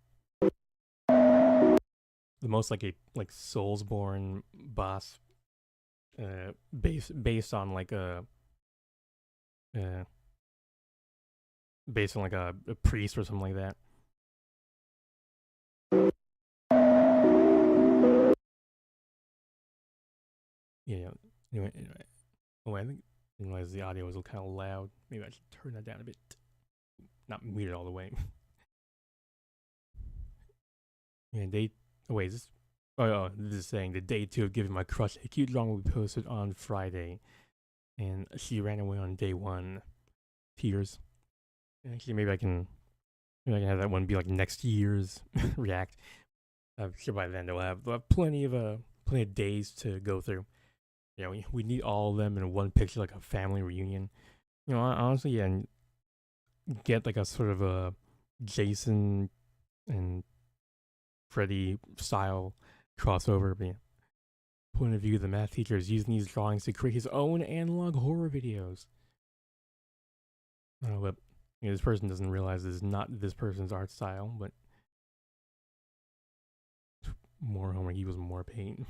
Soulsborne boss, based on like a priest or something like that. Yeah. Anyway. Oh, I think I realized the audio was kind of loud. Maybe I should turn that down a bit. Not mute it all the way. Yeah, is this? This is saying the day 2 of giving my crush a cute drawing will be posted on Friday, and she ran away on day 1. Tears. Actually, maybe I can have that one be like next year's react. I'm sure by then they'll have plenty of days to go through. We need all of them in one picture, like a family reunion. Honestly, yeah, and get like a sort of a Jason and Freddy style crossover. But point of view, the math teacher is using these drawings to create his own analog horror videos. But this person doesn't realize this is not this person's art style, but more homework equals more pain.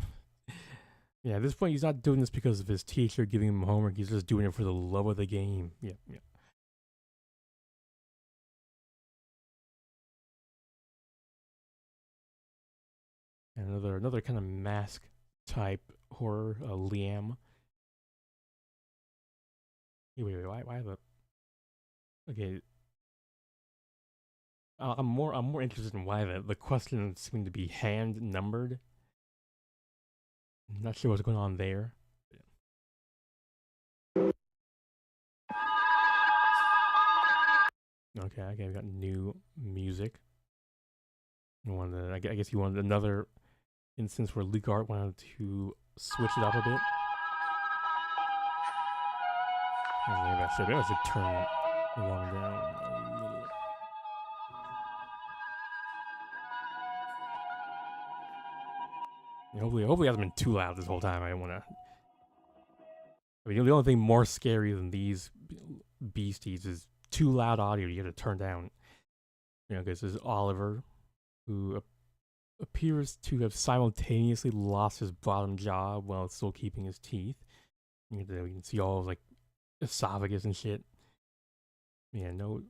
Yeah, at this point, he's not doing this because of his teacher giving him homework. He's just doing it for the love of the game. Yeah. And another kind of mask type horror, Liam. Wait, why the? Okay. I'm more interested in why the questions seem to be hand numbered. I'm not sure what's going on there. Okay, we got new music. I guess you wanted another instance where Luke Art wanted to switch it up a bit. Maybe I should turn it along down a little. Hopefully it hasn't been too loud this whole time. I don't want to. I mean, the only thing more scary than these beasties is too loud audio you have to turn down. Because there's Oliver, who appears to have simultaneously lost his bottom jaw while still keeping his teeth. You can see all of like esophagus and shit. Yeah, no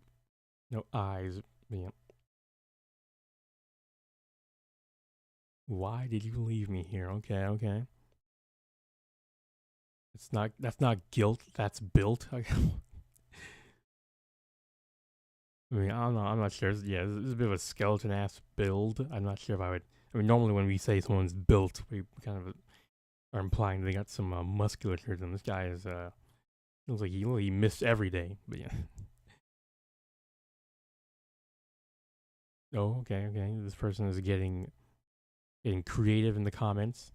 eyes. Yeah. Why did you leave me here? Okay. That's not guilt. That's built. I mean, I don't know. I'm not sure. Yeah, this is a bit of a skeleton ass build. I'm not sure if I would. I mean, normally when we say someone's built, we kind of are implying they got some musculature. And this guy is looks like he missed every day. But yeah. Oh, okay. This person is getting creative in the comments.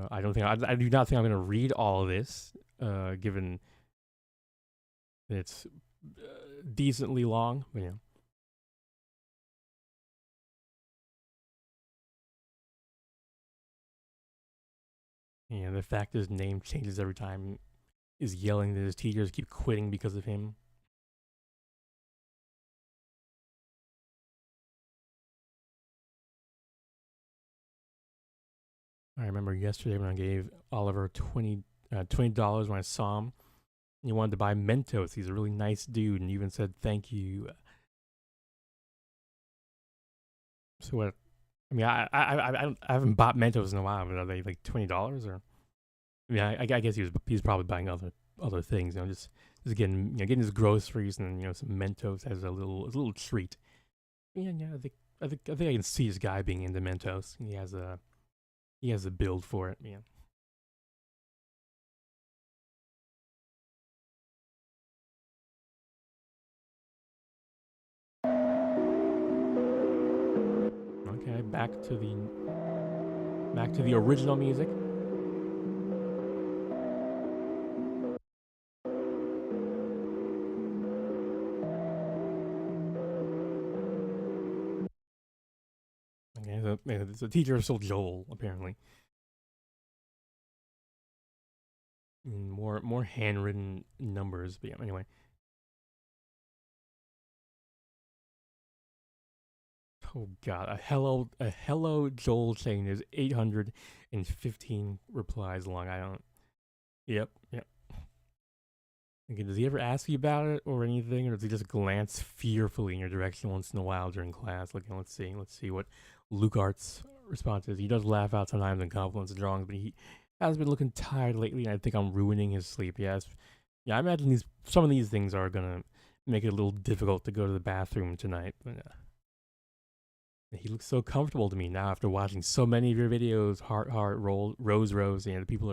I don't think I do not think I'm going to read all of this, given that it's decently long. But yeah. And the fact his name changes every time is yelling that his teachers keep quitting because of him. I remember yesterday when I gave Oliver $20 when I saw him. He wanted to buy Mentos. He's a really nice dude, and even said thank you. So what? I mean, I haven't bought Mentos in a while, but are they like $20 or? I mean, I guess he's probably buying other things, just getting getting his groceries and some Mentos as a little treat. Yeah, I think I can see this guy being into Mentos. He has a build for it. Yeah. Okay, back to the original music. Okay, so the teacher is still Joel, apparently. More handwritten numbers, but yeah, anyway. Oh god, a hello Joel chain is 815 replies long. I don't. Yep. Okay, does he ever ask you about it or anything, or does he just glance fearfully in your direction once in a while during class? Like, let's see what Luke Art's response is. He does laugh out sometimes and compliments the drawings, but he has been looking tired lately, and I think I'm ruining his sleep. Yeah, I imagine some of these things are gonna make it a little difficult to go to the bathroom tonight. But he looks so comfortable to me now after watching so many of your videos. Heart, rose. The people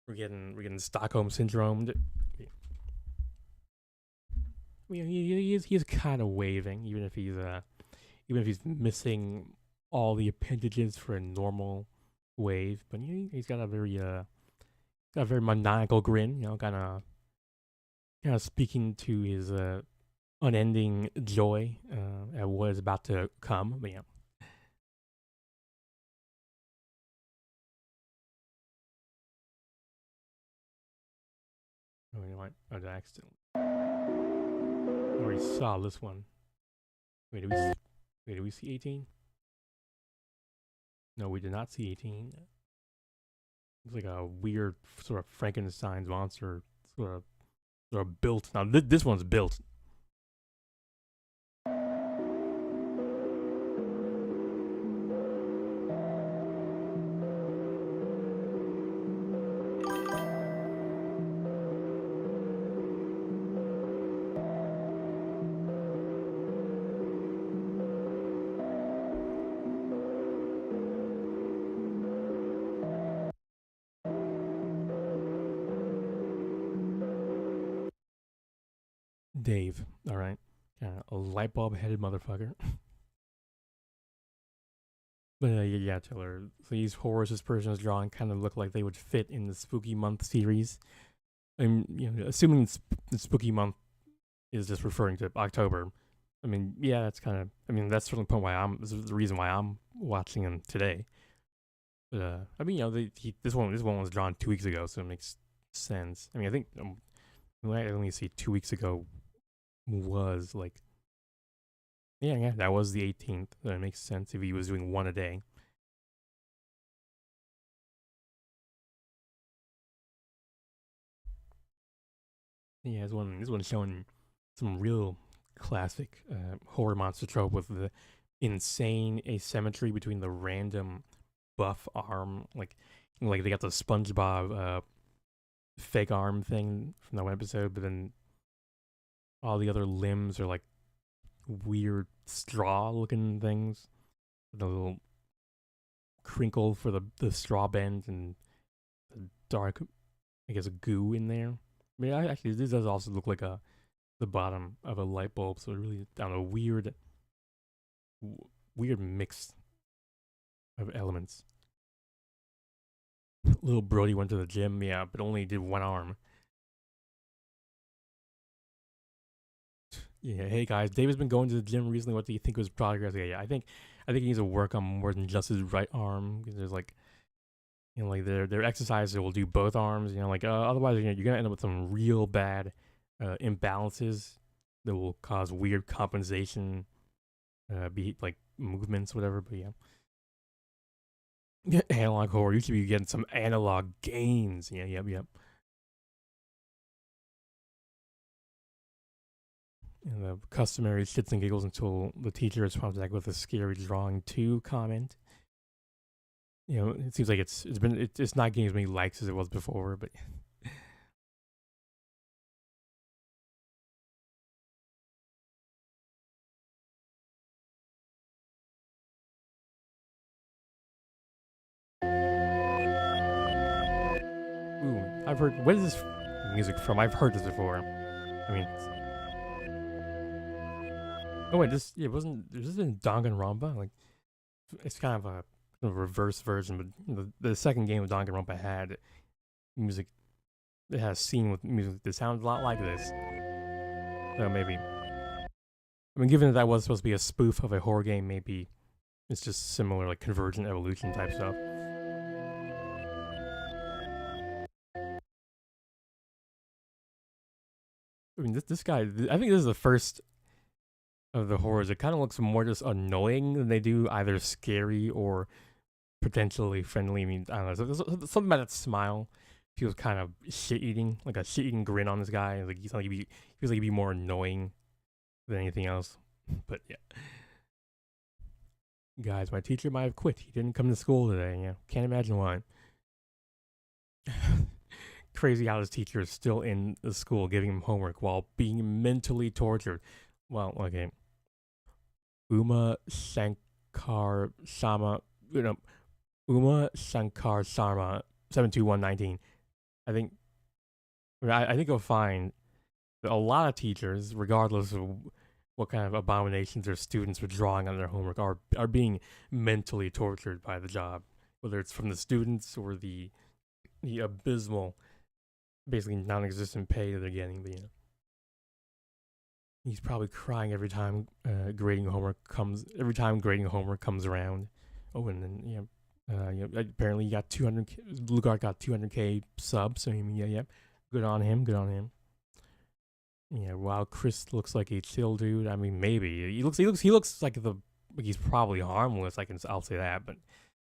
we're getting Stockholm syndrome. He's kind of waving, even if he's missing all the appendages for a normal wave. But he's got a very maniacal grin. Kind of speaking to his unending joy at what is about to come. But yeah. Oh, you know what? I accidentally already saw this one. Wait, did we see 18? No, we did not see 18. It's like a weird sort of Frankenstein's monster sort of built. Now this one's built. Dave, all right, a light bulb headed motherfucker. But yeah, Taylor. So these horrors this person is drawing kind of look like they would fit in the Spooky Month series. I'm assuming the Spooky Month is just referring to October. I mean, yeah, that's kind of. I mean, that's certainly this is the reason why I'm watching him today. But I mean, this one was drawn 2 weeks ago, so it makes sense. I mean, I think I only see 2 weeks ago was like, yeah, that was the 18th. That makes sense if he was doing one a day. Yeah, this one showing some real classic horror monster trope with the insane asymmetry between the random buff arm, like they got the SpongeBob fake arm thing from that one episode, but then all the other limbs are like weird straw looking things. The little crinkle for the straw bend and the dark, I guess, goo in there. I mean, actually, this does also look like the bottom of a light bulb. So it really, I don't know, weird mix of elements. Little Brody went to the gym, yeah, but only did one arm. Yeah, hey guys, David's been going to the gym recently. What do you think was progress? Yeah, I think he needs to work on more than just his right arm. Because there's like, like their exercises will do both arms. Like otherwise you're gonna end up with some real bad imbalances that will cause weird compensation, be like movements, whatever. But yeah, analog horror. You should be getting some analog gains. Yeah, yep. And the customary shits and giggles until the teacher responds back with a scary drawing 2 comment. It seems like it's not getting as many likes as it was before, but ooh, I've heard. What is this music from? I've heard this before. I mean, oh wait, this wasn't. This is in Danganronpa. Like, it's kind of a reverse version, but the second game of Danganronpa had music. It has a scene with music that sounds a lot like this. So maybe. I mean, given that was supposed to be a spoof of a horror game, maybe it's just similar, like Convergent Evolution type stuff. I mean, this guy. I think this is the first of the horrors. It kind of looks more just annoying than they do either scary or potentially friendly. I mean, I don't know. Something about that smile feels kind of shit-eating, like a shit-eating grin on this guy. Like feels like he'd be more annoying than anything else. But yeah, guys, my teacher might have quit. He didn't come to school today. Yeah, can't imagine why. Crazy how his teacher is still in the school giving him homework while being mentally tortured. Well, okay. Uma Shankar Sama, Uma Shankar Sharma 72119. I think you'll find that a lot of teachers, regardless of what kind of abominations their students were drawing on their homework, are being mentally tortured by the job, whether it's from the students or the abysmal, basically non-existent pay that they're getting. But he's probably crying every time grading homework comes around. Oh, and then apparently he got 200. Lugard got 200K subs. So I mean, yeah, good on him. Yeah, while Chris looks like a chill dude. I mean, maybe he looks like he's probably harmless. I'll say that, but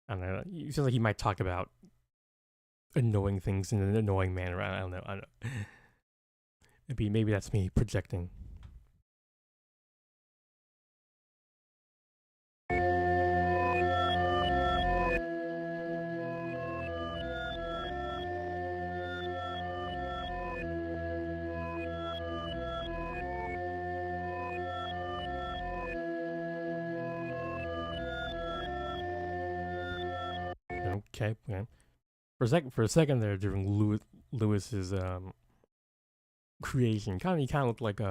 I don't know. It seems like he might talk about annoying things in an annoying manner. I don't know. Maybe that's me projecting. Okay. For a second there, during Lewis's creation, he kind of looked like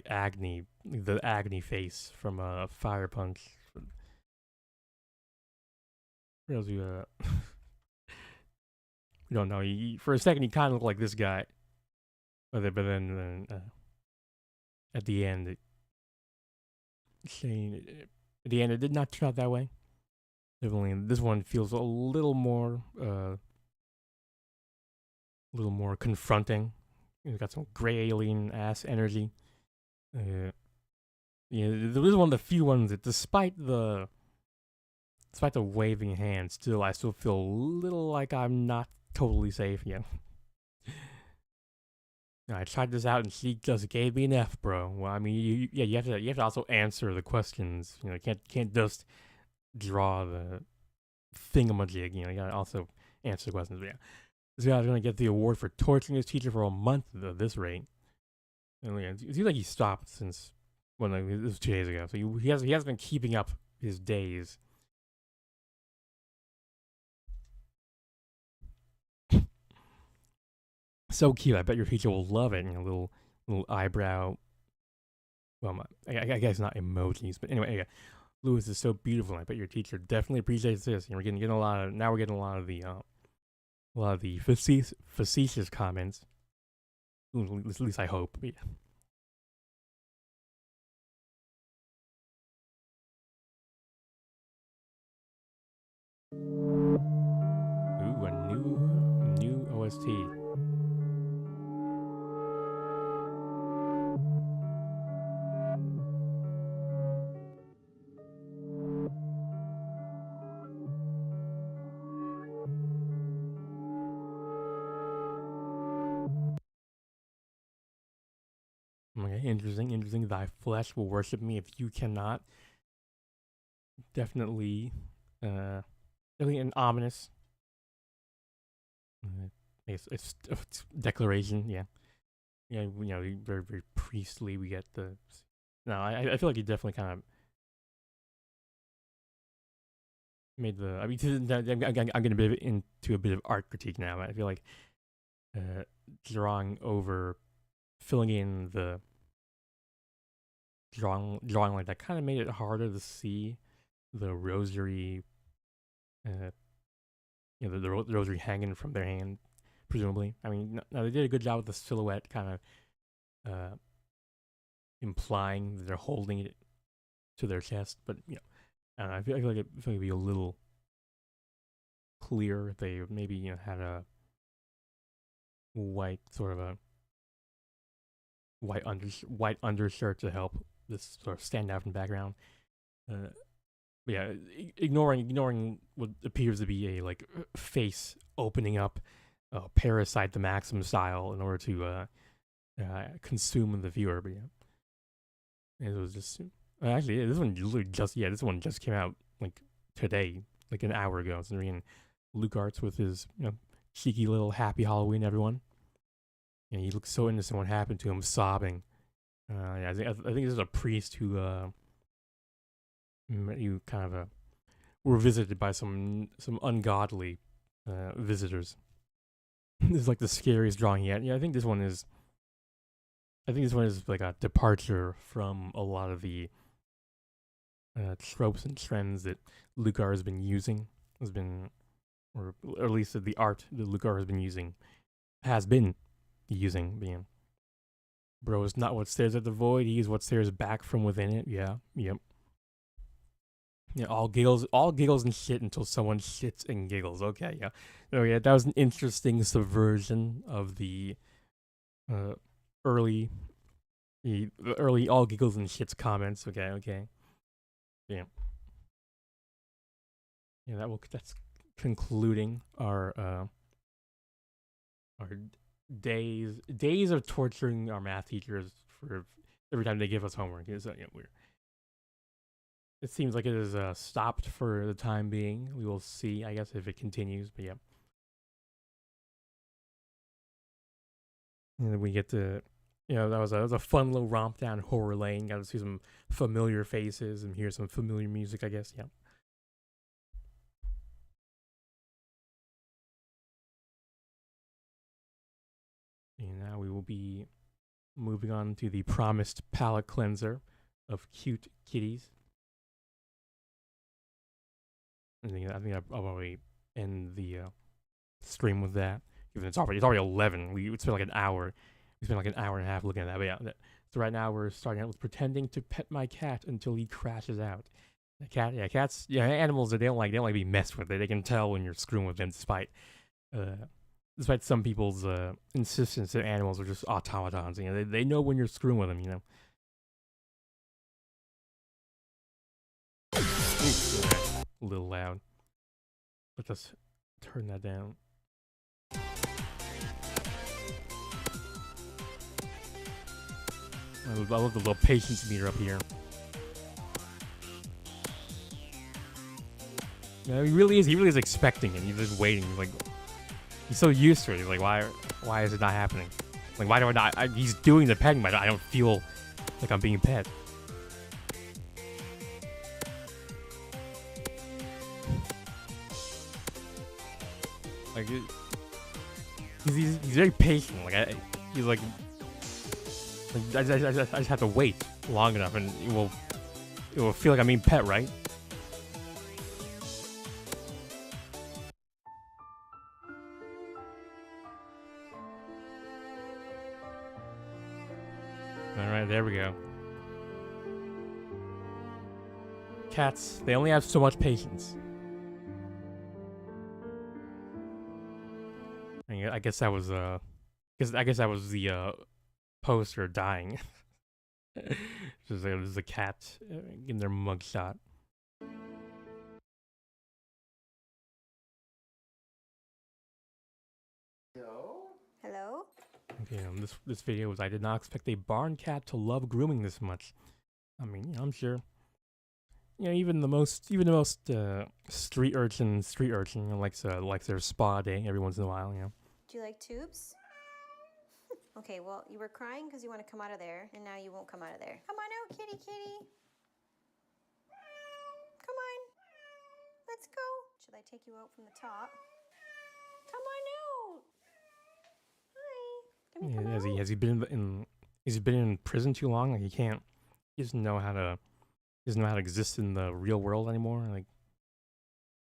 Agni, the Agni face from Fire Punch. We don't know. For a second, he kind of looked like this guy, but then at the end, it did not turn out that way. Definitely, this one feels a little more confronting. It's got some gray alien ass energy. This is one of the few ones that, despite the waving hand, I still feel a little like I'm not totally safe yet. I tried this out and she just gave me an F, bro. Well, I mean, you have to also answer the questions. You can't just draw the thingamajig. You gotta also answer the questions. But yeah, this guy's gonna get the award for torturing his teacher for a month at this rate. And yeah, it seems like he stopped since, well, no, this was 2 days ago. So he has been keeping up his days. So cute. I bet your teacher will love it. Little eyebrow. Well, I guess not emojis, but anyway, Lewis is so beautiful. I bet your teacher definitely appreciates this. We're getting a lot of the facetious comments. At least I hope. But yeah. Ooh, a new OST. Okay, interesting. Thy flesh will worship me if you cannot. Definitely an ominous. It's declaration, yeah. Very, very priestly. We get the. No, I feel like he definitely kind of made the. I mean, I'm gonna be into a bit of art critique now. I feel like filling in the drawing like that kind of made it harder to see the rosary. The rosary hanging from their hand, presumably. I mean, no, they did a good job with the silhouette, kind of implying that they're holding it to their chest. But I don't know, I feel like it'd be a little clearer if they maybe had a white white undershirt to help this sort of stand out from the background. Yeah, ignoring what appears to be a face opening up, Parasite the Maxim style in order to consume the viewer. But yeah, it was just actually this one just came out today, an hour ago. So Luke Arts with his cheeky little happy Halloween, everyone. He looks so innocent. What happened to him? Sobbing. I think this is a priest who you kind of were visited by some ungodly visitors. This is the scariest drawing yet. Yeah, I think this one is like a departure from a lot of the tropes and trends that Lucar has been using. Or at least the art that Lucar has been using. But, bro is not what stares at the void. He is what stares back from within it. Yeah. Yep. Yeah, all giggles and shit until someone shits and giggles. Okay, yeah. Oh yeah, that was an interesting subversion of the early all giggles and shits comments. Okay. Yeah. Yeah, that's concluding our days of torturing our math teachers for every time they give us homework. So it seems like it is stopped for the time being. We will see, I guess, if it continues. But yeah. And then we get to, that was a fun little romp down horror lane. Got to see some familiar faces and hear some familiar music, I guess. Yeah. And now we will be moving on to the promised palette cleanser of cute kitties. I think I'll probably end the stream with that. Even it's already 11. We spent an hour. We spent an hour and a half looking at that. But yeah, so right now we're starting out with pretending to pet my cat until he crashes out. The cat, cats, animals they don't like to be messed with. They can tell when you're screwing with them, despite some people's insistence that animals are just automatons. They know when you're screwing with them. A little loud. Let's just turn that down. I love the little patience meter up here. Yeah, he really is expecting it. He's just waiting. He's so used to it. He's like, why is it not happening? Like, why do I not? He's doing the petting, but I don't feel like I'm being pet. Like, he's very patient. Like, he's like I just have to wait long enough, and it will feel like I'm being pet, right? All right, there we go. Cats, they only have so much patience. I guess that was I guess that was the poster dying. Just like there's a cat in their mugshot. Hello? Okay, this video was I did not expect a barn cat to love grooming this much. I mean, I'm sure. You know, even the most street urchin likes their spa day every once in a while. You know. Do you like tubes? Okay, well, you were crying because you want to come out of there, and now you won't come out of there. Come on out, kitty kitty. Come on. Let's go. Should I take you out from the top? Come on out. Hi. Can we come out? Has he been in prison too long? Like he doesn't know how to exist in the real world anymore. Like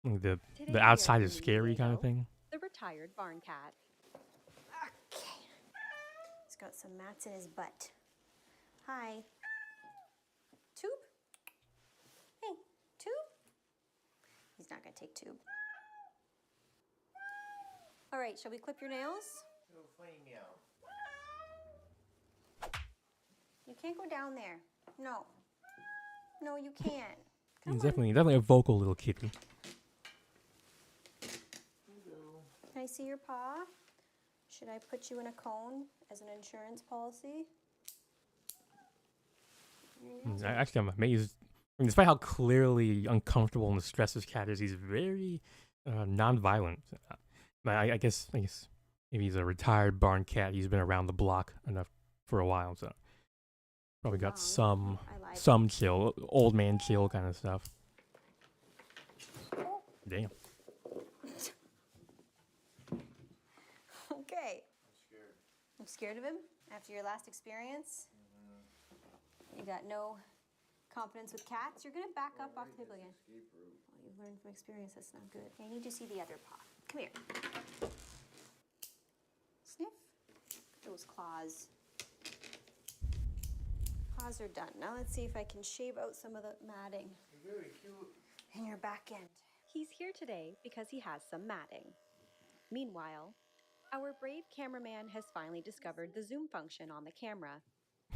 the outside is scary kind of thing. The retired barn cat. Okay. He's got some mats in his butt. Hi. Tube? Hey, tube? He's not gonna take tube. All right, shall we clip your nails? You can't go down there. No. No, you can't. Come He's on. definitely a vocal little kitty. Can I see your paw? Should I put you in a cone as an insurance policy? Actually, I'm amazed. I mean, despite how clearly uncomfortable and distressed this cat is, he's very non-violent. I guess maybe he's a retired barn cat. He's been around the block enough for a while, so probably got some chill, old man chill kind of stuff. Oh. Damn. Okay. I'm scared of him after your last experience? You got no confidence with cats? You're going to back up off the table again. Well, you've learned from experience that's not good. I need to see the other paw. Come here. Sniff. Look at those claws. Paws are done. Now let's see if I can shave out some of the matting. You're very cute. In your back end. He's here today because he has some matting. Meanwhile, our brave cameraman has finally discovered the zoom function on the camera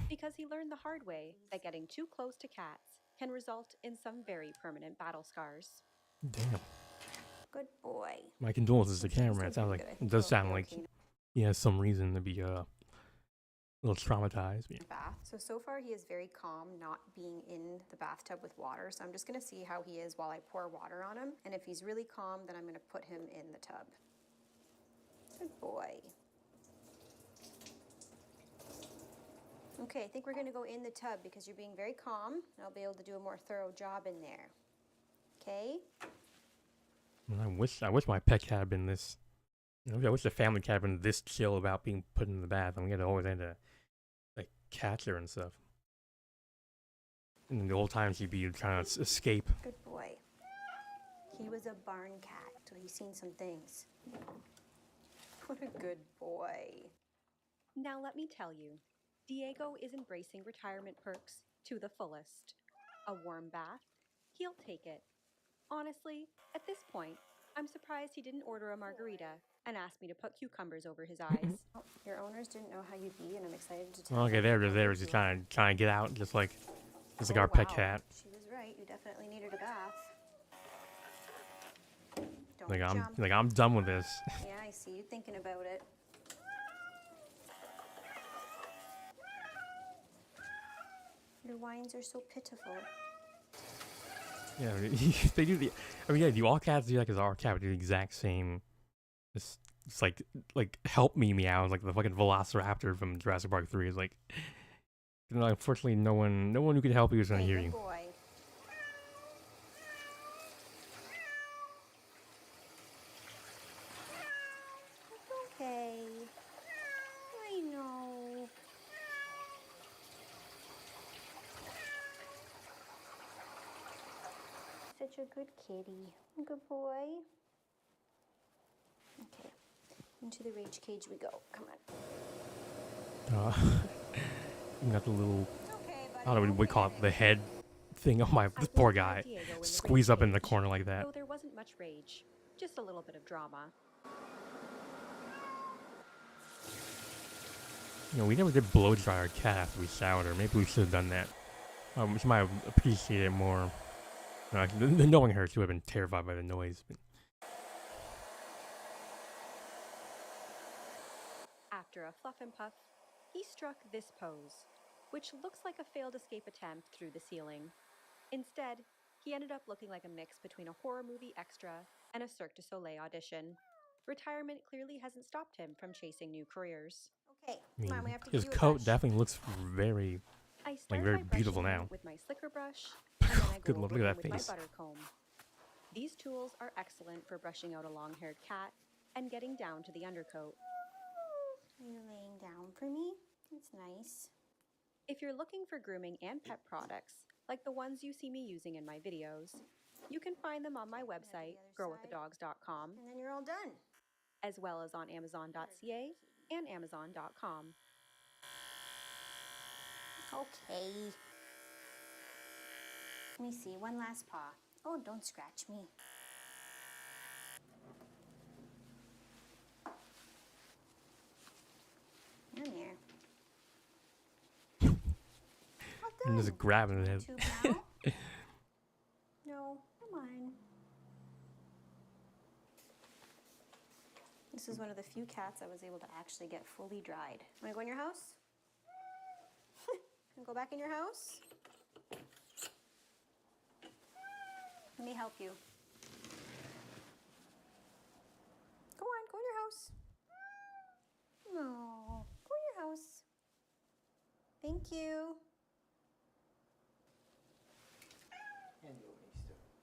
because he learned the hard way that getting too close to cats can result in some very permanent battle scars. Damn. Good boy. My condolences to the camera. It sounds like it does sound like he has some reason to be a little traumatized. Yeah. Bath. So far he is very calm not being in the bathtub with water. So I'm just going to see how he is while I pour water on him. And if he's really calm, then I'm going to put him in the tub. Good boy. Okay, I think we're going to go in the tub because you're being very calm. And I'll be able to do a more thorough job in there. Okay? I wish my pet cat had been this. I wish the family cat had been this chill about being put in the bath. I'm gonna always end to like catch her and stuff. And the whole time she'd be trying to escape. Good boy. He was a barn cat till he's seen some things. What a good boy. Now let me tell you, Diego is embracing retirement perks to the fullest. A warm bath? He'll take it. Honestly, at this point, I'm surprised he didn't order a margarita and ask me to put cucumbers over his eyes. Your owners didn't know how you'd be, and I'm excited to tell Okay, you. there was just trying to get out, just like our pet cat. She was right. You definitely needed a bath. Don't Like jump. I'm done with this. Yeah, I see you thinking about it. Your whines are so pitiful. Yeah, they do the. I mean, yeah, do all cats do like our cat would do the exact same, just It's like help me meow, like the fucking Velociraptor from Jurassic Park 3 is like. You know, unfortunately, no one who could help you is gonna Hey, hear good you. boy. It's okay. I know. Such a good kitty. Good boy. Okay. Into the rage cage we go. Come on. You got the little, Okay, buddy. I don't know what we call it, the head thing on my, I this poor once had guy. Diego in the Squeeze rage up in the cage, corner like that. Though there wasn't much rage, just a little bit of drama. You know, we never did blow dry our cat after we showered her. Maybe we should have done that. She might have appreciated it more. No, knowing her, she would have been terrified by the noise. But After a fluff and puff, he struck this pose, which looks like a failed escape attempt through the ceiling. Instead, he ended up looking like a mix between a horror movie extra and a Cirque du Soleil audition. Retirement clearly hasn't stopped him from chasing new careers. Okay, I mean, come on, we have to his give you a coat brush. definitely looks very. I start very by beautiful brushing him now. with my slicker brush, and then I Good go lord, over look at him that with my face. butter comb. These tools are excellent for brushing out a long-haired cat and getting down to the undercoat. Are you laying down for me? That's nice. If you're looking for grooming and pet products, like the ones you see me using in my videos, you can find them on my website, growwiththedogs.com, And then you're all done. as well as on amazon.ca and amazon.com. Okay. Let me see, one last paw. Oh, don't scratch me. Come here. All I'm done. just grabbing it. Tube now? No, come on. This is one of the few cats I was able to actually get fully dried. Wanna go in your house? Wanna go back in your house? Let me help you. Go on, go in your house. No, go in your house. Thank you.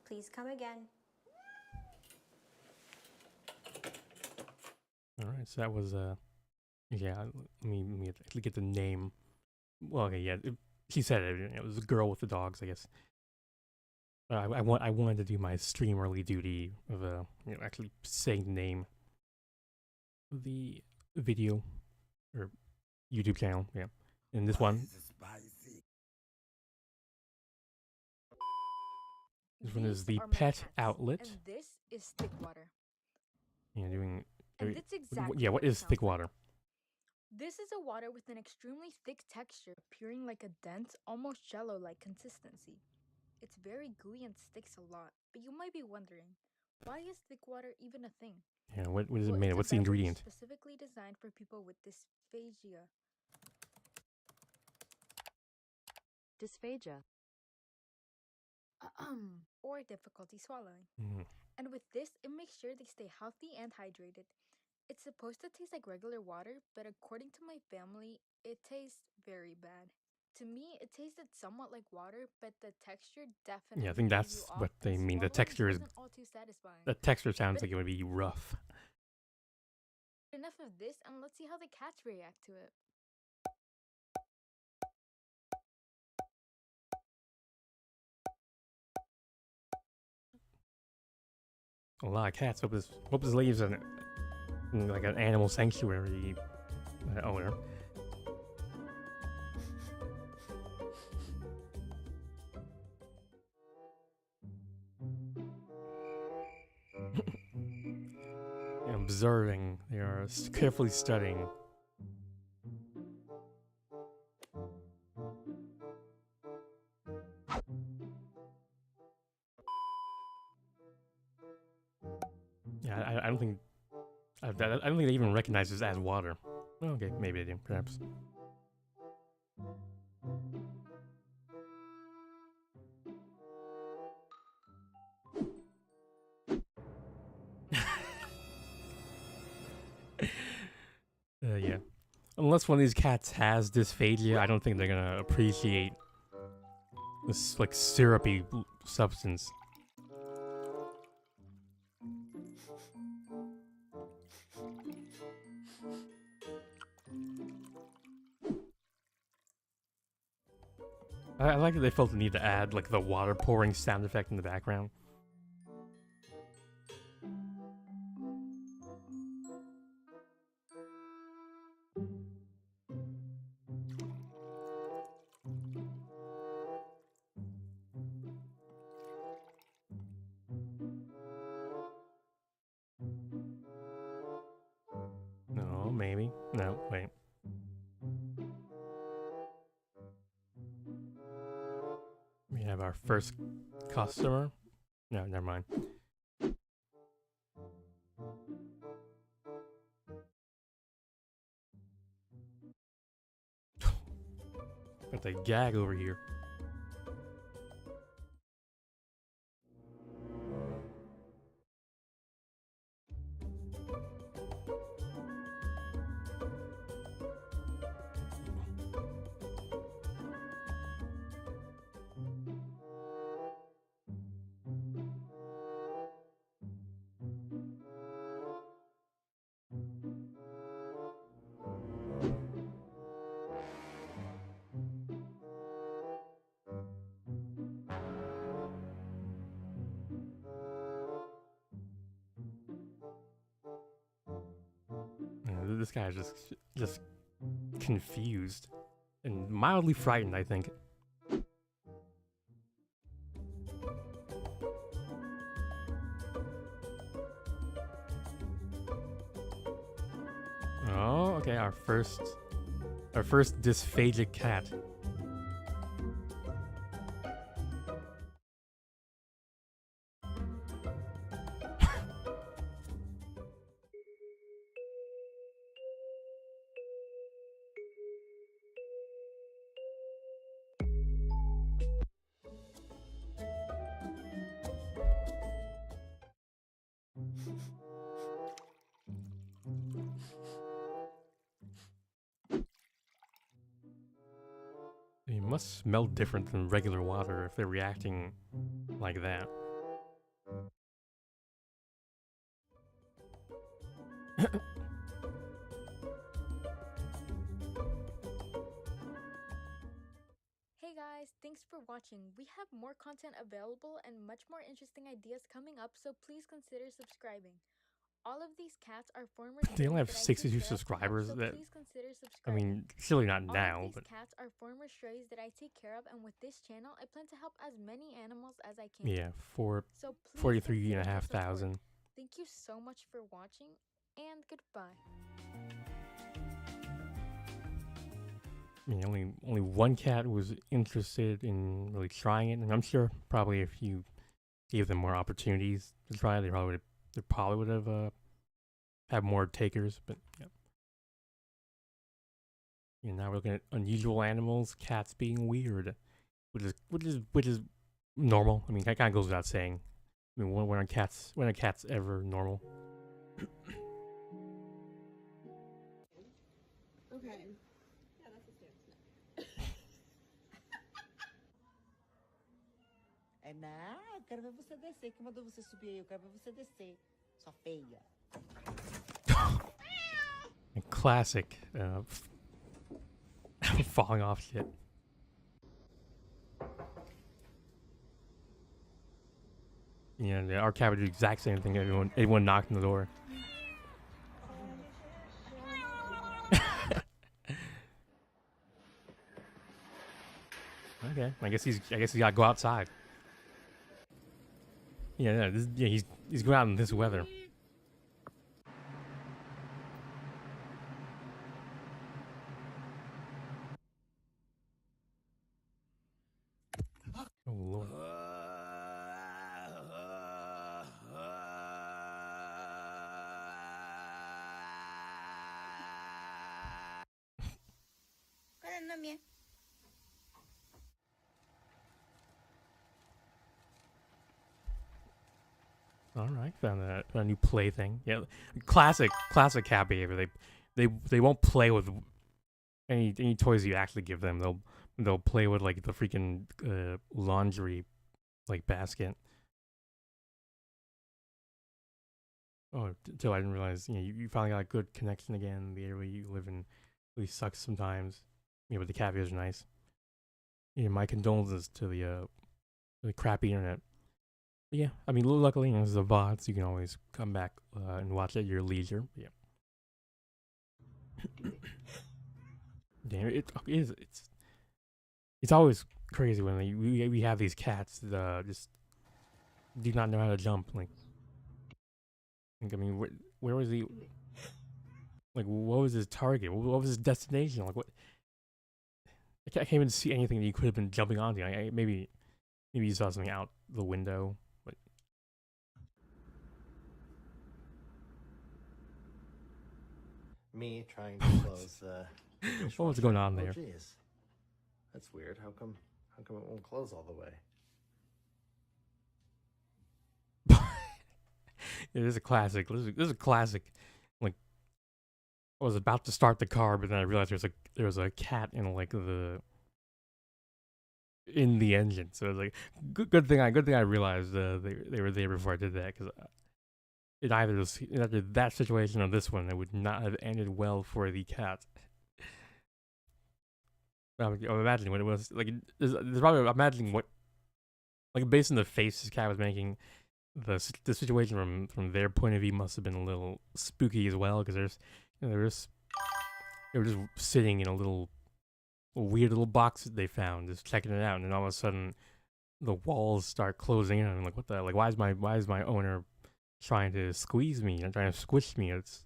Please come again. All right, so that was yeah. Let me actually get the name. Well, okay, yeah. She said it. It was a girl with the dogs, I guess. But I wanted to do my streamerly duty of actually saying the name of the video or YouTube channel. Yeah, and this one. This one is These the are my Pet cats, Outlet. And this is thick water. Yeah, doing. And that's exactly Yeah, what it is sounds thick like. water? This is a water with an extremely thick texture, appearing like a dense, almost jello-like consistency. It's very gooey and sticks a lot, but you might be wondering, why is thick water even a thing? Yeah, what is it Well, made it's of? a What's the beverage ingredient? specifically designed for people with dysphagia. Dysphagia. Or difficulty swallowing. Mm. And with this, it makes sure they stay healthy and hydrated. It's supposed to taste like regular water, but according to my family, it tastes very bad. To me, it tasted somewhat like water, but the texture definitely Yeah, I think threw that's you off, what they and mean. The swallowing texture is. wasn't all too satisfying. The texture sounds like it would be rough. Enough of this, and let's see how the cats react to it. A lot of cats. Hope this leaves like an animal sanctuary owner. Observing, they are carefully studying. Yeah, I don't think I don't think they even recognize this as water. Well, okay, maybe they do, perhaps. unless one of these cats has dysphagia, I don't think they're gonna appreciate this like syrupy substance. I like that they felt the need to add like the water pouring sound effect in the background. No, maybe. No, wait. We have our first customer. No, never mind. Got the gag over here. This guy is just confused and mildly frightened, I think. Oh, okay, our first dysphagic cat. It must smell different than regular water if they're reacting like that. Hey guys, thanks for watching. We have more content available and much more interesting ideas coming up, so please consider subscribing. All of these cats are former They only have strays that I 62 take care of to help, subscribers. so That, please consider I subscribing. mean, surely not All now, of these but cats are former strays that I take care of, and with this channel, I plan to help as many animals as I can. yeah, for So please 43,500. consider your support. Thank you so much for watching, and goodbye. I mean, only one cat was interested in really trying it, and I'm sure probably if you gave them more opportunities to try it, they probably would have had more takers. But yeah, now we're looking at unusual animals, cats being weird, which is normal. I mean, that kind of goes without saying. I mean, when are cats ever normal? Okay. É, não, eu quero ver você descer. Quem mandou você subir aí? Eu quero ver você descer. Sua feia. Classic falling off shit. Yeah, our cat would do the exact same thing. Anyone knocked on the door. Okay, I guess he's got to go outside. Yeah, he's going out in this weather. Oh Lord. Qual é o nome? All right, found a new plaything. Yeah, classic cat behavior. They won't play with any toys you actually give them, they'll play with like the freaking laundry like basket. Oh, until I didn't realize, you finally got a good connection again. The area you live in really sucks sometimes. But the cafe is nice. My condolences to the crappy internet. But yeah, I mean, luckily, there's a VOD, so you can always come back and watch at your leisure. But yeah. Damn, it's always crazy when we have these cats that just do not know how to jump. Like I mean, where was he? Like, what was his target? What was his destination? Like, what? I can't even see anything that he could have been jumping onto. Maybe you saw something out the window. But Me trying to close the what was dishwasher. going on there? Oh, jeez. That's weird. How come it won't close all the way? It is a classic. This is a classic. Like, I was about to start the car, but then I realized there was a cat in like in the engine. So it was like good thing I realized they were there before I did that, because in either that situation or this one, it would not have ended well for the cat. I'm imagining what it was like. There's probably imagining what, like, based on the face this cat was making, the situation from their point of view must have been a little spooky as well, because they were just sitting in a weird little box that they found, just checking it out, and then all of a sudden the walls start closing in. I'm like, what the, like, why is my owner trying to squeeze me and trying to squish me? It's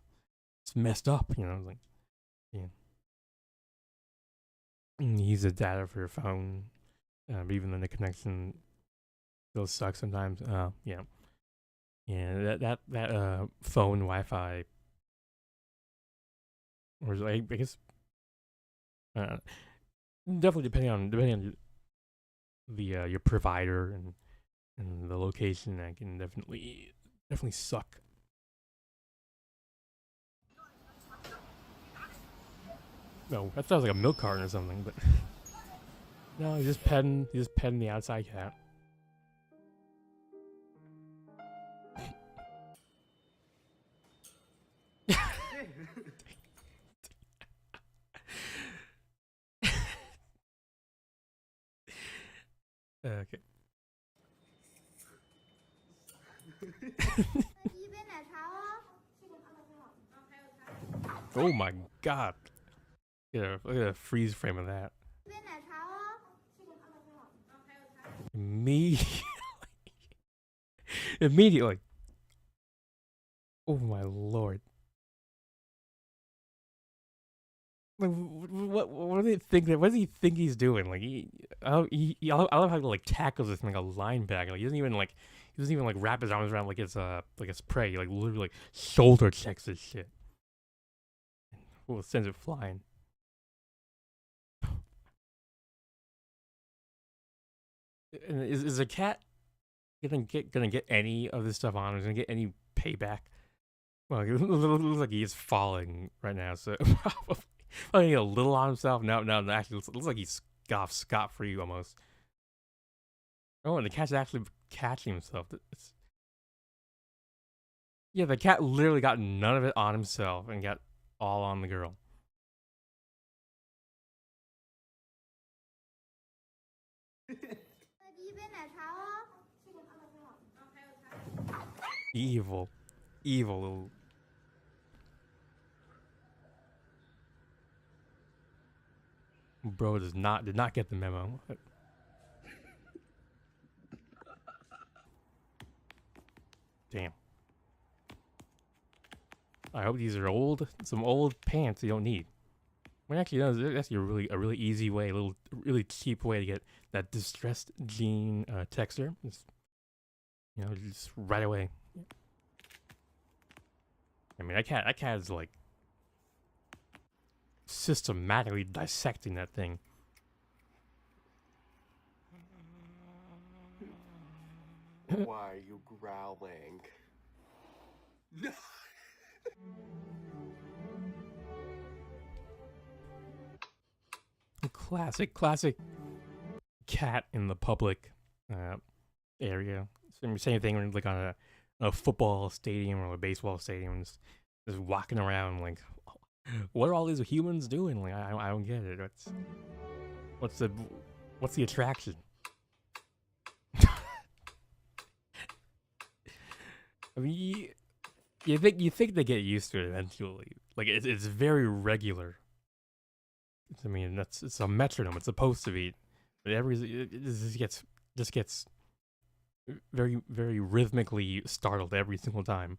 messed up, like, yeah. Use the data for your phone, even then the connection still sucks sometimes. Yeah. That phone Wi-Fi, or like, I guess, definitely depending on the your provider and the location, that can definitely suck. No, that sounds like a milk carton or something, but no, he's just petting the outside cat. Okay. Oh my god. Look at a freeze frame of that. Immediately. Oh my lord. Like, what do they think what does he think he's doing? Like, I love how he like tackles this thing like a linebacker. Like, he doesn't even like wrap his arms around like it's prey. He like literally like shoulder checks this shit. Well, sends it flying. And is a cat gonna get any of this stuff on? Is gonna get any payback? Well, it looks like he is falling right now, so probably a little on himself. No, actually, it looks like he's scot free almost. Oh, and the cat's actually catching himself. Yeah, the cat literally got none of it on himself and got all on the girl. Evil little. Bro did not get the memo. Damn. I hope these are some old pants you don't need. Well, actually, no, that's a really easy way, really cheap way to get that distressed jean texture. Just right away. I mean, that cat is like systematically dissecting that thing. Why are you growling? classic cat in the public area. Same thing when like on a football stadium or a baseball stadium, just walking around like, what are all these humans doing? Like I don't get it. What's the attraction? I mean, you think they get used to it eventually. Like it's very regular. I mean, it's a metronome. It's supposed to be, but it just gets very rhythmically startled every single time.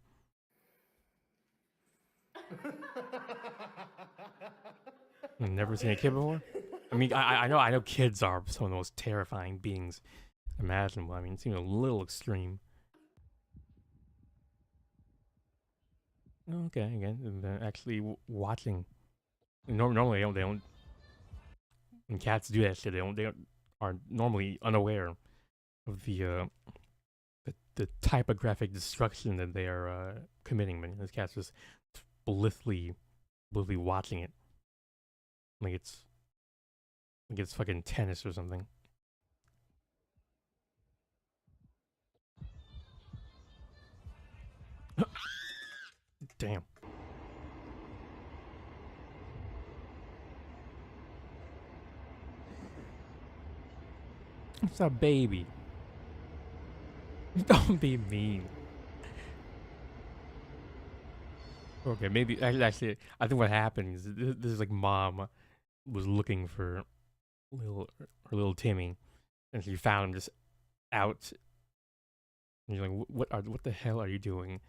I've never seen a kid before. I mean, I know kids are some of the most terrifying beings imaginable. I mean, it seems a little extreme. Okay, again, they're actually watching. Normally, they don't. When cats do that shit, they are normally unaware of the typographic destruction that they are committing. But this cat's just blissfully watching it, like it's fucking tennis or something. Damn. It's a baby. Don't be mean. Okay, maybe actually, I think what happened is this is like mom was looking for her little Timmy, and she found him just out. And you're like, what the hell are you doing?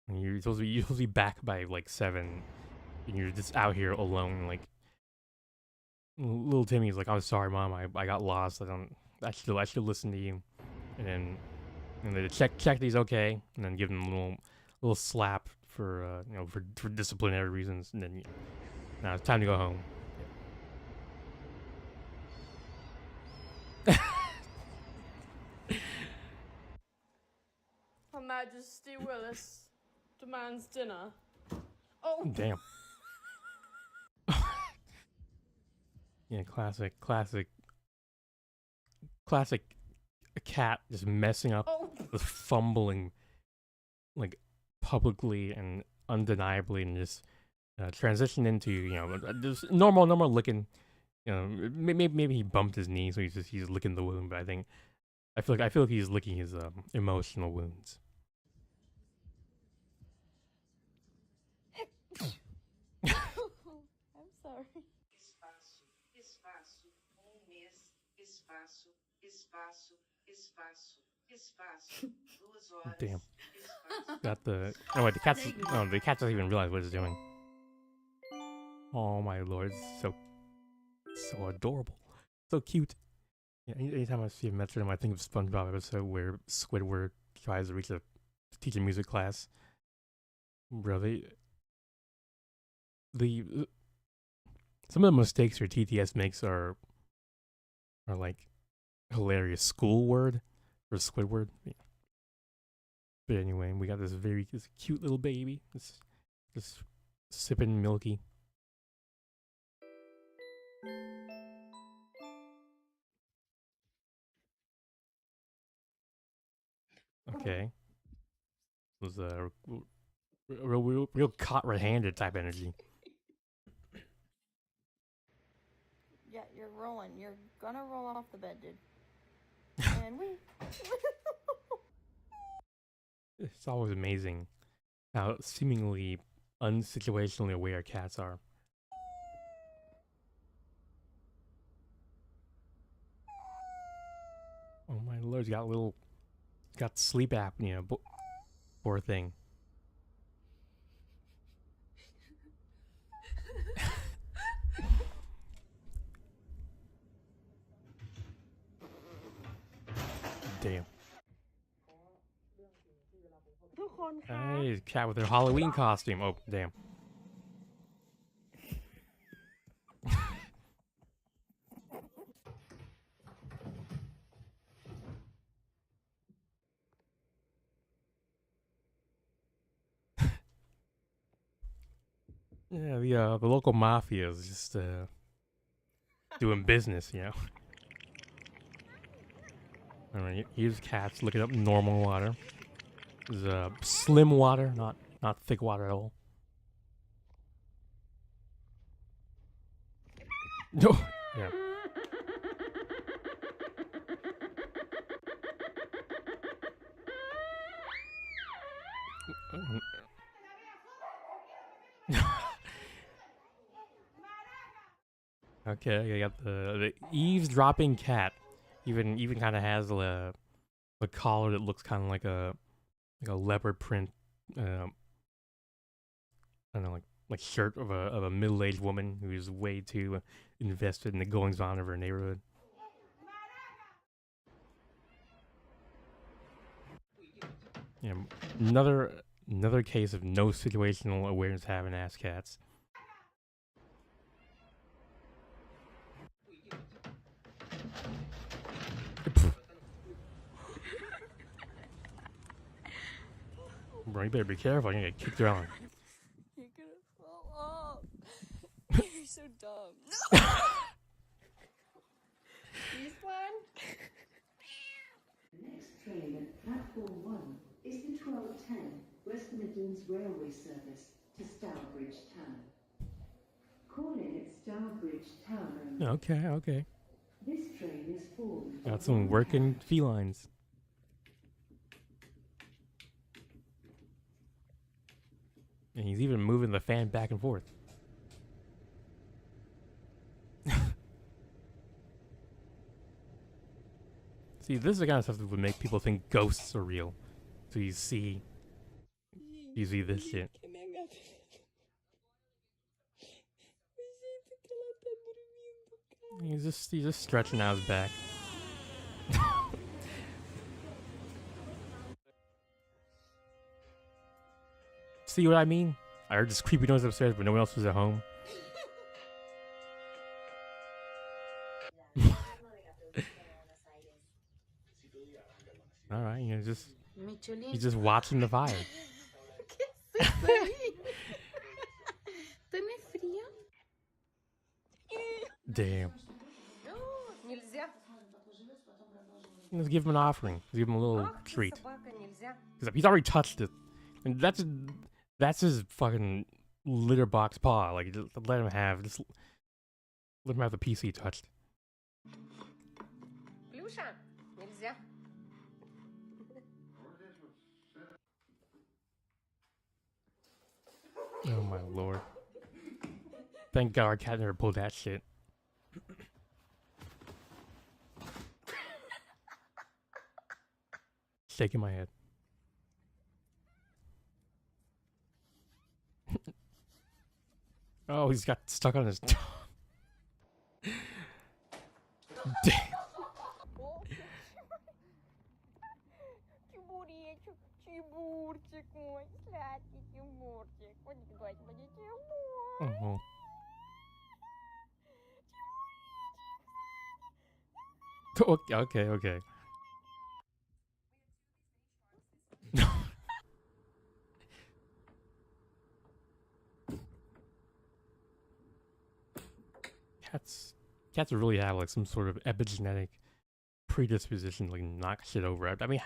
And you're supposed to be back by like 7, and you're just out here alone. Like little Timmy's like, I'm sorry, mom, I got lost. I should listen to you, and they check that he's okay, and then give him a little slap for for disciplinary reasons, and then now it's time to go home. Her Majesty Willis demands dinner. Oh, damn. Yeah, classic a cat just messing up, just fumbling, like publicly and undeniably, and just transition into just normal licking. Maybe he bumped his knee, so he's licking the wound. But I feel like he's licking his emotional wounds. I'm sorry. Damn. Got the the cat doesn't even realize what it's doing. Oh my lord, it's so adorable, so cute. Yeah, anytime I see a metronome, I think of SpongeBob episode where Squidward tries to teach a music class. Bro, some of the mistakes your TTS makes are like hilarious. School word for Squidward. Yeah. But anyway, we got this cute little baby, just sipping milky. Okay, it was a real caught red-handed type energy. Yeah, you're rolling. You're gonna roll off the bed, dude. And we. It's always amazing how seemingly unsituationally aware cats are. Oh my lord, got sleep apnea. Poor thing. Damn. Hey, cat with her Halloween costume. Oh, damn. Yeah, the local mafia is just doing business, you know. All right, here's cats looking up normal water. This is slim water, not thick water at all. No, yeah. Okay, you got the eavesdropping cat. Even kind of has a collar that looks kind of like a leopard print. I don't know, like shirt of a middle-aged woman who's way too invested in the goings on of her neighborhood. Yeah, another case of no situational awareness having ass cats. Bro, you better be careful. You're gonna get kicked around. You're gonna fall off. You're so dumb. This one? The next train at platform 1 is the 12:10 West Midlands Railway service to Stourbridge Town. Calling at Stourbridge Town. Okay. This train is full. Got some working felines. And he's even moving the fan back and forth. See, this is the kind of stuff that would make people think ghosts are real. So you see this shit. He's just stretching out his back. See what I mean? I heard this creepy noise upstairs, but no one else was at home. All right, he's just watching the fire. Damn. Let's give him an offering. Let's give him a little treat. Because he's already touched it, and that's his fucking litter box paw. Like, just let him have the PC touched. Oh my lord. Thank God our cat never pulled that shit. Shaking my head. Oh, he's got stuck on his tongue. Damn. Oh. Okay. Cats really have like some sort of epigenetic predisposition to like knock shit over. I mean,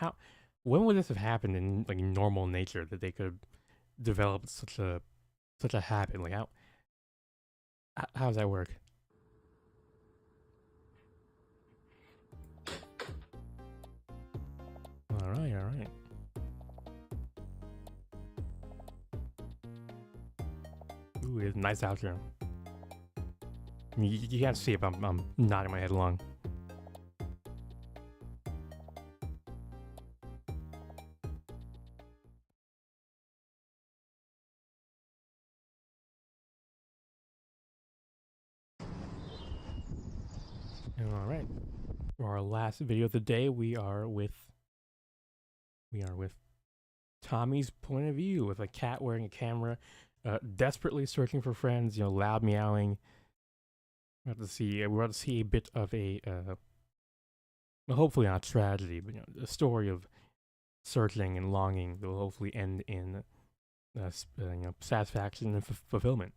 when would this have happened in like normal nature that they could develop such a habit? Like how does that work? All right. Ooh, it's nice out here. You can't see if I'm nodding my head along. All right. For our last video of the day, we are with Tommy's point of view, with a cat wearing a camera, desperately searching for friends. Loud meowing. We're about to see a bit of a hopefully not tragedy, but a story of searching and longing that will hopefully end in satisfaction and fulfillment.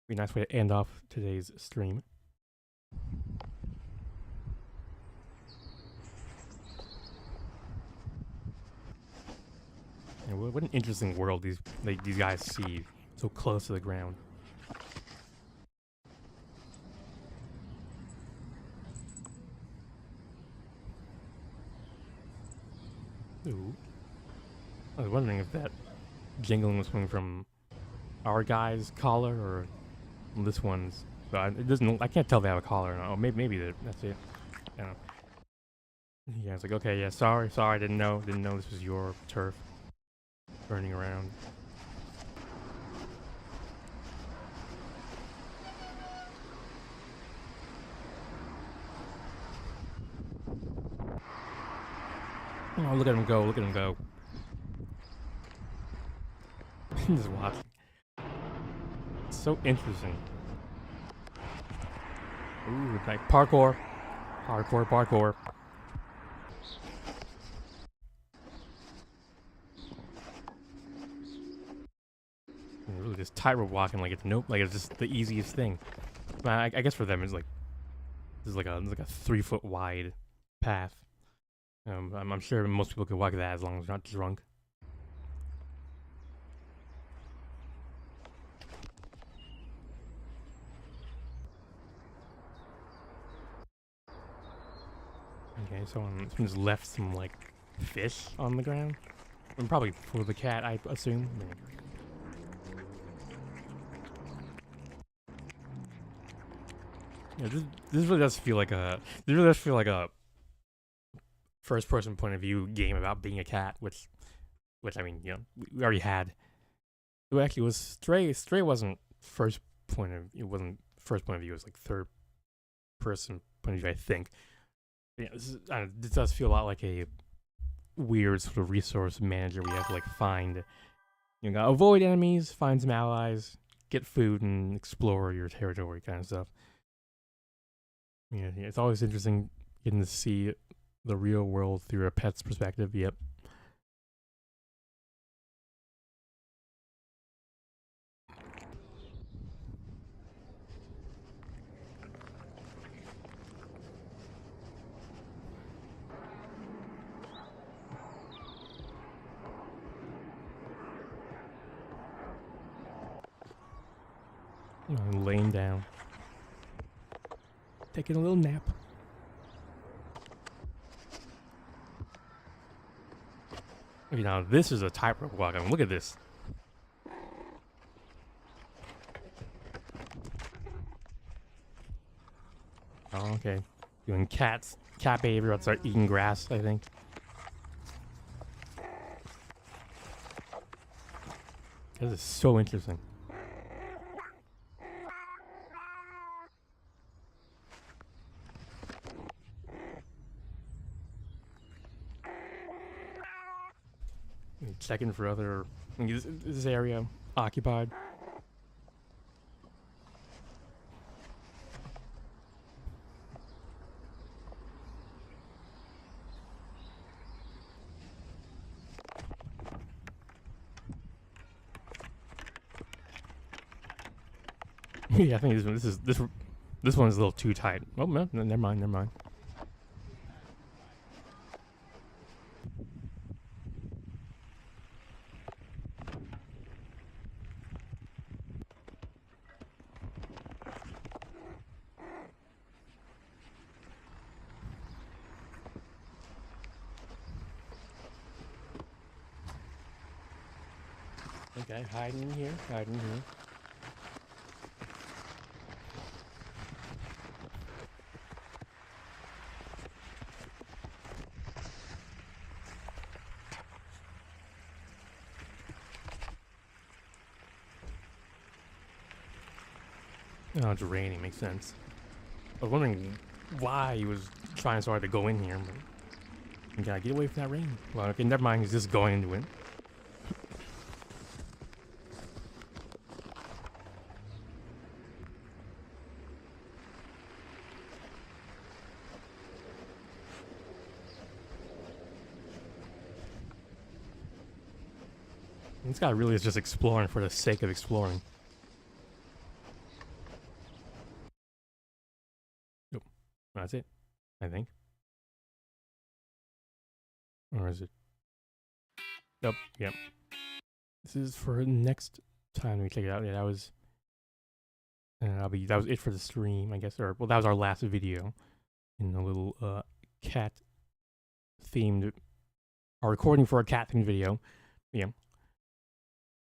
Be a nice way to end off today's stream. Yeah, what an interesting world these guys see so close to the ground. Ooh. I was wondering if that jingling was coming from our guy's collar or this one's. But it doesn't. I can't tell if they have a collar or not. Oh, maybe that's it. I don't know. Yeah, it's like, okay, yeah, sorry, didn't know this was your turf. Burning around. Oh, look at him go, Just watching. It's so interesting. Ooh, like parkour. Parkour. Really just tightrope walking like it's just the easiest thing. I guess for them it's like this is like a 3 foot wide path. I'm sure most people could walk that as long as they're not drunk. Okay, so someone just left some like fish on the ground. And probably for the cat, I assume. Yeah, this really does feel like a first person point of view game about being a cat, which I mean, you know, we already had. It actually was Stray. Stray wasn't first point of view. It wasn't first point of view. It was like third person point of view, I think. But yeah, this does feel a lot like a weird sort of resource manager where you have to like find, you know, avoid enemies, find some allies, get food, and explore your territory kind of stuff. Yeah, it's always interesting getting to see the real world through a pet's perspective. Yep. I'm laying down, taking a little nap. Okay, now this is a tightrope walk. I mean, look at this. Oh, okay. Doing cat behavior. I'll start eating grass, I think. This is so interesting. Checking for other. This area occupied. Yeah, I think this one's a little too tight. Oh no, never mind. Okay, hiding in here. Oh, it's raining. Makes sense. I was wondering why he was trying so hard to go in here, but you gotta get away from that rain. Well, okay, never mind. He's just going into it. This guy really is just exploring for the sake of exploring. I think. Or is it? Nope. Yep. This is for next time we check it out. Yeah, that was. That was it for the stream, I guess. Or well, that was our last video in a little cat themed. Our recording for a cat themed video. Yeah.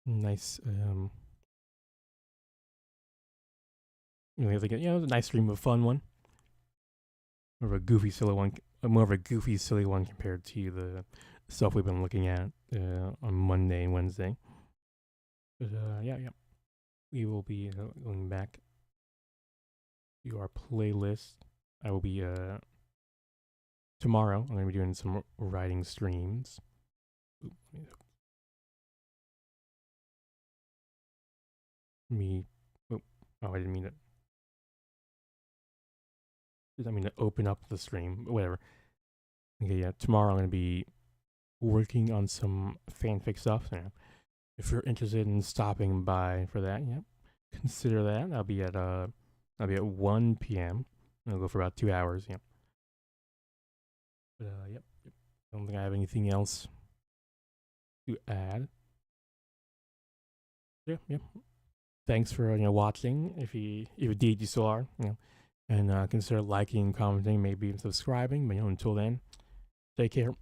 Nice. It was a nice stream, a fun one. More of a goofy, silly one. Compared to the stuff we've been looking at on Monday and Wednesday. But yeah. We will be going back to our playlist. I will be tomorrow. I'm going to be doing some writing streams. I didn't mean it. I mean to open up the stream, but whatever. Okay, yeah. Tomorrow I'm going to be working on some fanfic stuff. So if you're interested in stopping by for that, yeah, consider that. I'll be at 1 p.m. I'll go for about 2 hours. Yeah. But yep. I don't think I have anything else to add. Yeah. Thanks for watching. If indeed you still are, and consider liking, commenting, maybe even subscribing. But until then, take care.